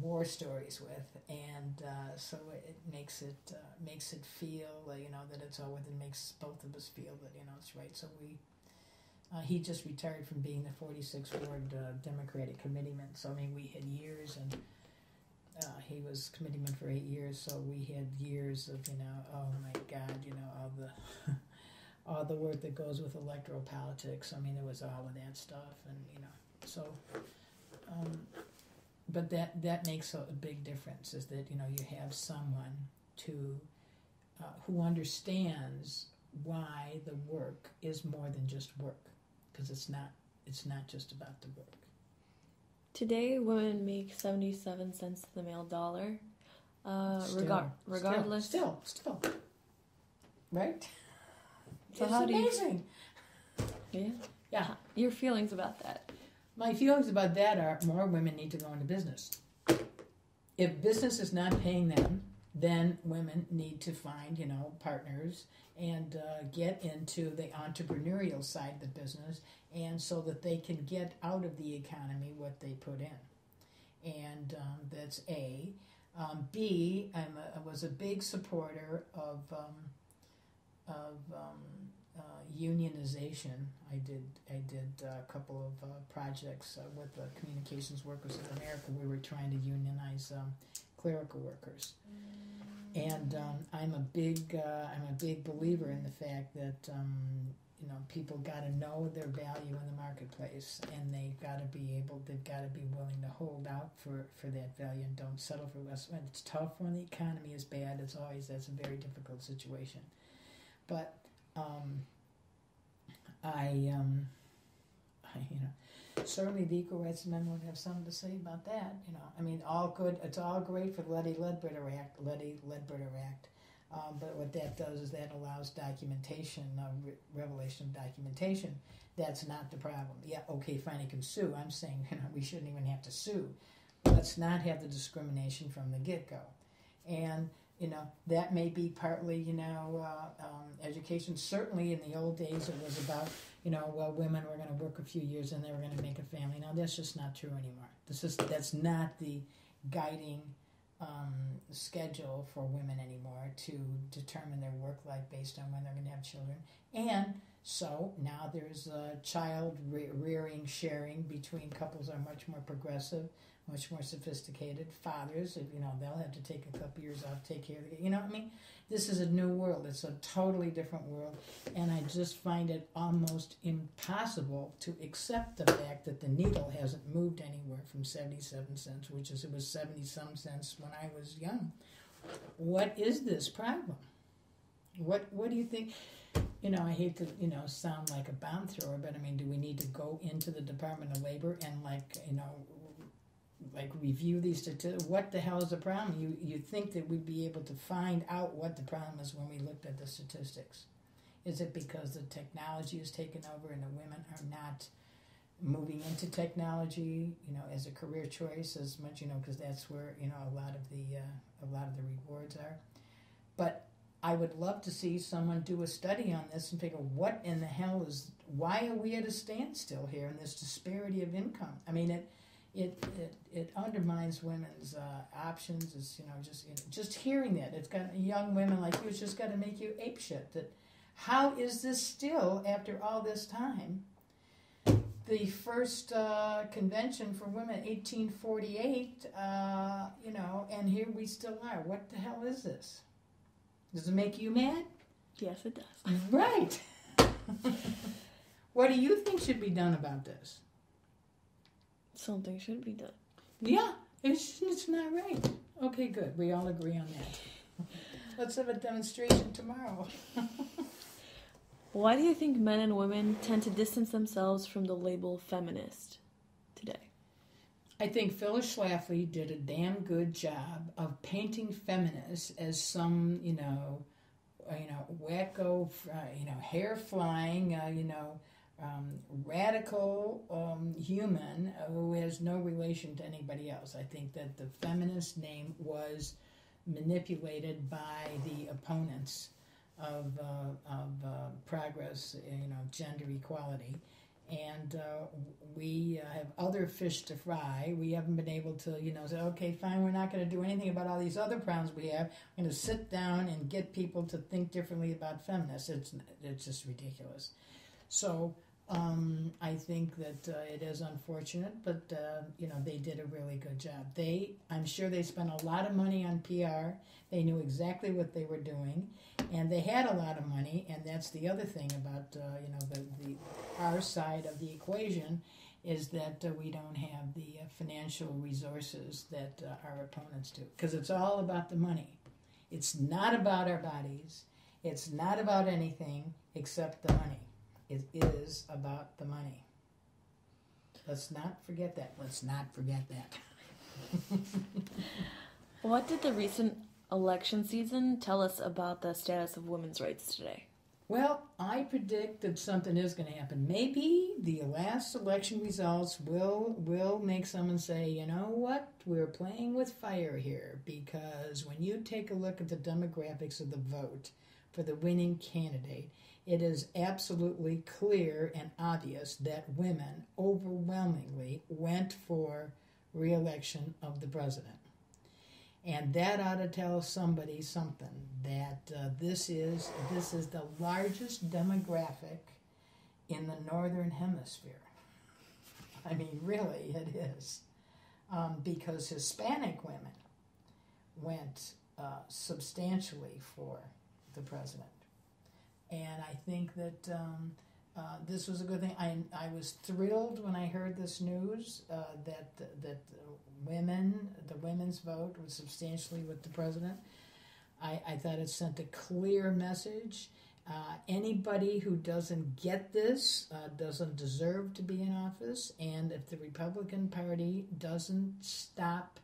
war stories with, and so it makes it feel, that it's over. It makes both of us feel that it's right. So he just retired from being the 46th Ward Democratic committeeman. So we had years, and he was committeeman for 8 years. So we had years of oh my God, all the. All the work that goes with electoral politics. There was all of that stuff, and so. But that makes a big difference. Is that you have someone who understands why the work is more than just work, because it's not just about the work. Today, women make 77 cents to the male dollar. Regardless, still, right? So it's how amazing. Yeah. Your feelings about that? My feelings about that are more women need to go into business. If business is not paying them, then women need to find, partners and get into the entrepreneurial side of the business, and so that they can get out of the economy what they put in. And that's A. B. I was a big supporter of unionization. I did a couple of projects with the Communications Workers of America. We were trying to unionize clerical workers, and I'm a big believer in the fact that people got to know their value in the marketplace, and they've got to be willing to hold out for that value and don't settle for less. When it's tough, when the economy is bad, that's a very difficult situation. But certainly the Equal Rights Amendment would have something to say about that. All good. It's all great for the Letty Ledbetter Act. But what that does is that allows documentation, revelation of documentation. That's not the problem. Yeah, okay, fine, you can sue. I'm saying we shouldn't even have to sue. Let's not have the discrimination from the get-go. And that may be partly, education. Certainly in the old days it was about, women were going to work a few years and they were going to make a family. Now that's just not true anymore. That's not the guiding schedule for women anymore to determine their work life based on when they're going to have children. And so now there's child rearing sharing between couples are much more progressive, much more sophisticated. Fathers, they'll have to take a couple years off, take care of the This is a new world. It's a totally different world, and I just find it almost impossible to accept the fact that the needle hasn't moved anywhere from 77 cents, it was 70-some cents when I was young. What is this problem? What do you think? I hate to, sound like a bomb thrower, but do we need to go into the Department of Labor and review these statistics? What the hell is the problem? You think that we'd be able to find out what the problem is when we looked at the statistics. Is it because the technology is taken over and the women are not moving into technology, as a career choice as much, because that's where, a lot of the rewards are. But I would love to see someone do a study on this and figure what in the hell why are we at a standstill here in this disparity of income? It undermines women's options. It's just hearing that it's got young women like you. It's just got to make you apeshit. That how is this still after all this time? The first convention for women, 1848. And here we still are. What the hell is this? Does it make you mad? Yes, it does. Right. What do you think should be done about this? Something should be done. Yeah, it's not right. Okay, good. We all agree on that. Let's have a demonstration tomorrow. Why do you think men and women tend to distance themselves from the label feminist today? I think Phyllis Schlafly did a damn good job of painting feminists as some, wacko, hair flying, radical human who has no relation to anybody else. I think that the feminist name was manipulated by the opponents of progress, gender equality. And we have other fish to fry. We haven't been able to, say, okay, fine, we're not going to do anything about all these other problems we have. We're going to sit down and get people to think differently about feminists. It's just ridiculous. So I think that it is unfortunate, but, they did a really good job. I'm sure they spent a lot of money on PR. They knew exactly what they were doing, and they had a lot of money, and that's the other thing about, our side of the equation is that we don't have the financial resources that our opponents do, because it's all about the money. It's not about our bodies. It's not about anything except the money. It is about the money. Let's not forget that. What did the recent election season tell us about the status of women's rights today? Well, I predict that something is going to happen. Maybe the last election results will make someone say, you know what, we're playing with fire here, because when you take a look at the demographics of the vote for the winning candidate, it is absolutely clear and obvious that women overwhelmingly went for re-election of the president. And that ought to tell somebody something, that this is the largest demographic in the Northern Hemisphere. I mean, really, it is. Because Hispanic women went substantially for the president. And I think that this was a good thing. I was thrilled when I heard this news that the women's vote was substantially with the president. I thought it sent a clear message. Anybody who doesn't get this doesn't deserve to be in office. And if the Republican Party doesn't stop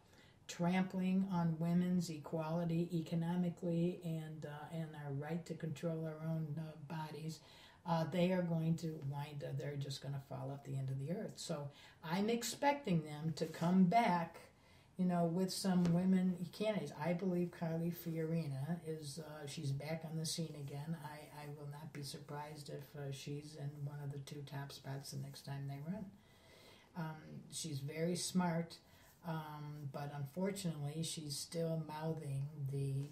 trampling on women's equality economically and our right to control our own bodies, they are going to they're just going to fall off the end of the earth. So I'm expecting them to come back, with some women candidates. I believe Carly Fiorina she's back on the scene again. I will not be surprised if she's in one of the two top spots the next time they run. She's very smart, but unfortunately she's still mouthing the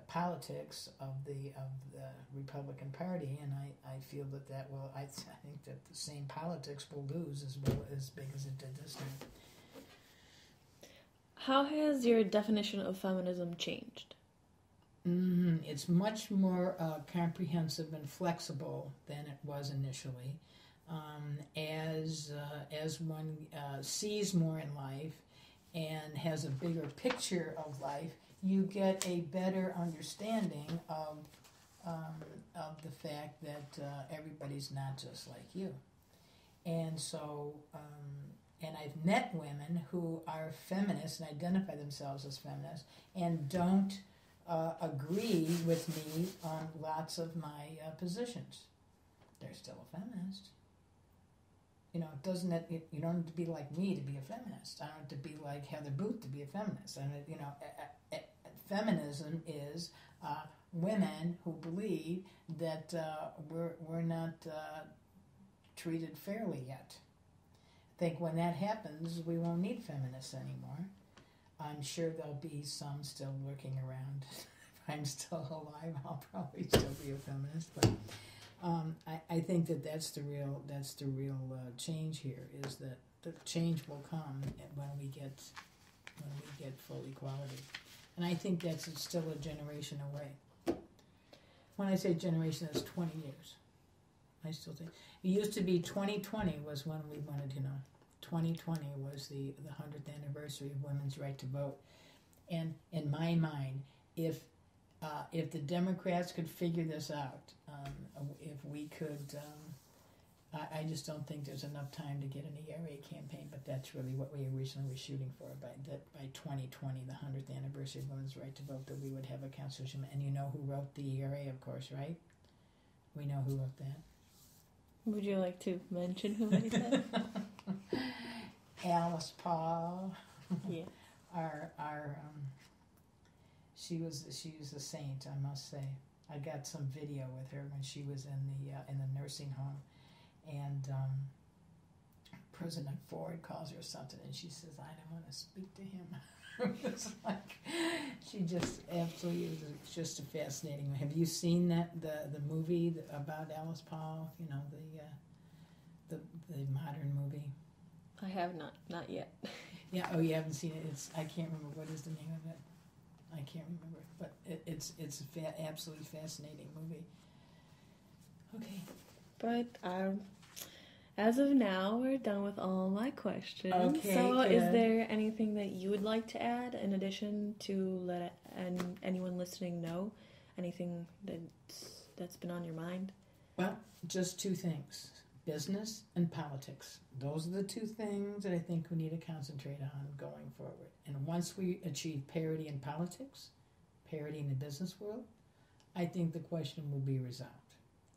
politics of the Republican Party, and I feel that will. I think that the same politics will lose as big as it did this time. How has your definition of feminism changed? It's much more comprehensive and flexible than it was initially. As one sees more in life and has a bigger picture of life, you get a better understanding of the fact that everybody's not just like you. And so, and I've met women who are feminists and identify themselves as feminists and don't agree with me on lots of my positions. They're still a feminist. You don't have to be like me to be a feminist. I don't have to be like Heather Booth to be a feminist. Feminism is women who believe that we're not treated fairly yet. I think when that happens, we won't need feminists anymore. I'm sure there'll be some still lurking around. If I'm still alive, I'll probably still be a feminist. But I think that's the real change here, is that the change will come when we get full equality. And I think that's still a generation away. When I say generation, that's 20 years. I still think it used to be 2020 was when we wanted, 2020 was the 100th anniversary of women's right to vote. And in my mind, if the Democrats could figure this out, if we could, I just don't think there's enough time to get an ERA campaign, but that's really what we originally were shooting for, by 2020, the 100th anniversary of women's right to vote, that we would have a constitution. And you know who wrote the ERA, of course, right? We know who wrote that. Would you like to mention who made that? Alice Paul. Yeah. She was a saint, I must say. I got some video with her when she was in the nursing home, and President Ford calls her something, and she says, "I don't want to speak to him." It's like, she just absolutely is just a fascinating one. Have you seen the movie about Alice Paul? The modern movie. I have not yet. Yeah. Oh, you haven't seen it? I can't remember what is the name of it. I can't remember, but it's absolutely fascinating movie. Okay. But as of now, we're done with all my questions. Okay, so good. Is there anything that you would like to add in addition to let anyone listening know? Anything that's been on your mind? Well, just two things. Business and politics. Those are the two things that I think we need to concentrate on going forward. And once we achieve parity in politics, parity in the business world, I think the question will be resolved.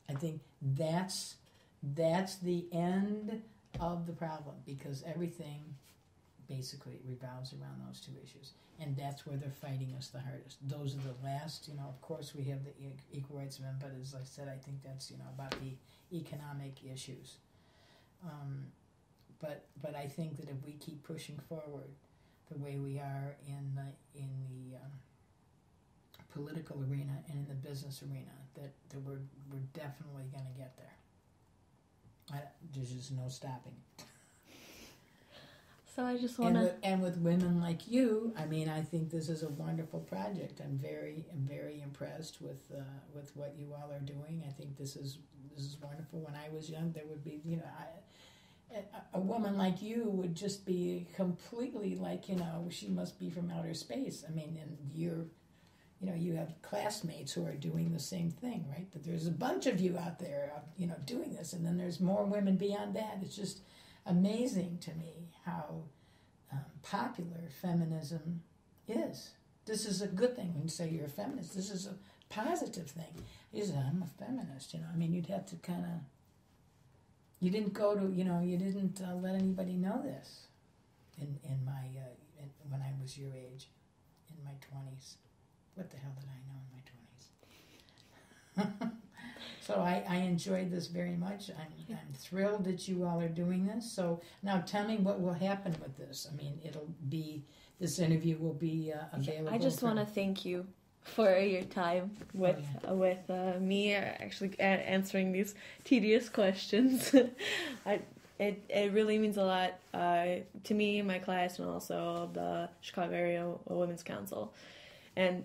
I think that's the end of the problem, because everything basically revolves around those two issues. And that's where they're fighting us the hardest. Those are the last, of course we have the Equal Rights Amendment, but as I said, I think that's, about the economic issues. But I think that if we keep pushing forward the way we are in the political arena and in the business arena, that we're definitely going to get there. There's just no stopping it. So I just want to... And with women like you, I mean, I think this is a wonderful project. I'm very impressed with what you all are doing. I think this is wonderful. When I was young, there would be, a woman like you would just be completely like, she must be from outer space. I mean, and you have classmates who are doing the same thing, right? That there's a bunch of you out there, doing this, and then there's more women beyond that. It's just amazing to me how popular feminism is. This is a good thing when you say you're a feminist. This is a positive thing. You say, I'm a feminist, I mean, you'd have to kind of, you didn't go to, you didn't let anybody know this in my, when I was your age, in my 20s. What the hell did I know in my 20s? So I enjoyed this very much. I'm thrilled that you all are doing this. So now tell me what will happen with this. I mean, this interview will be available. I just want to thank you for your time with me actually answering these tedious questions. It really means a lot to me, my class, and also the Chicago Area Women's Council. And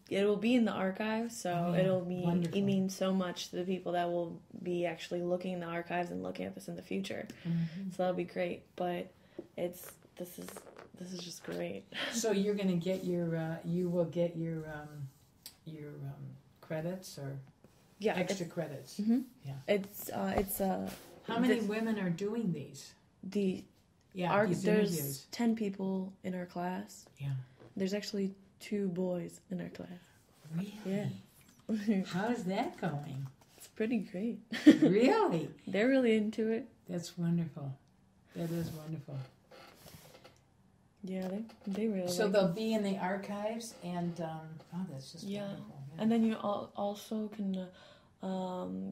it will be in the archives, so it means so much to the people that will be actually looking in the archives and looking at this in the future. Mm-hmm. So that'll be great. But this is just great. So you're going to get you will get your credits or extra credits. Mm-hmm. Yeah. It's how many women are doing these? These interviews. There's 10 people in our class. Yeah. There's actually 2 boys in our class. Really? Yeah. How's that going? It's pretty great. Really? They're really into it. That's wonderful. That is wonderful. Yeah, they really So like they'll be in the archives, and that's just wonderful. Yeah. And then you also can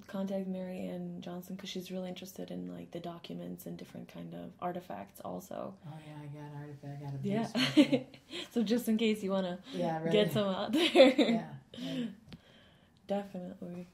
contact Mary Ann Johnson, because she's really interested in like the documents and different kind of artifacts also. Oh yeah, I got an artifact out of basement. Yeah. So just in case you want to right. get some out there. Yeah. Right. Definitely.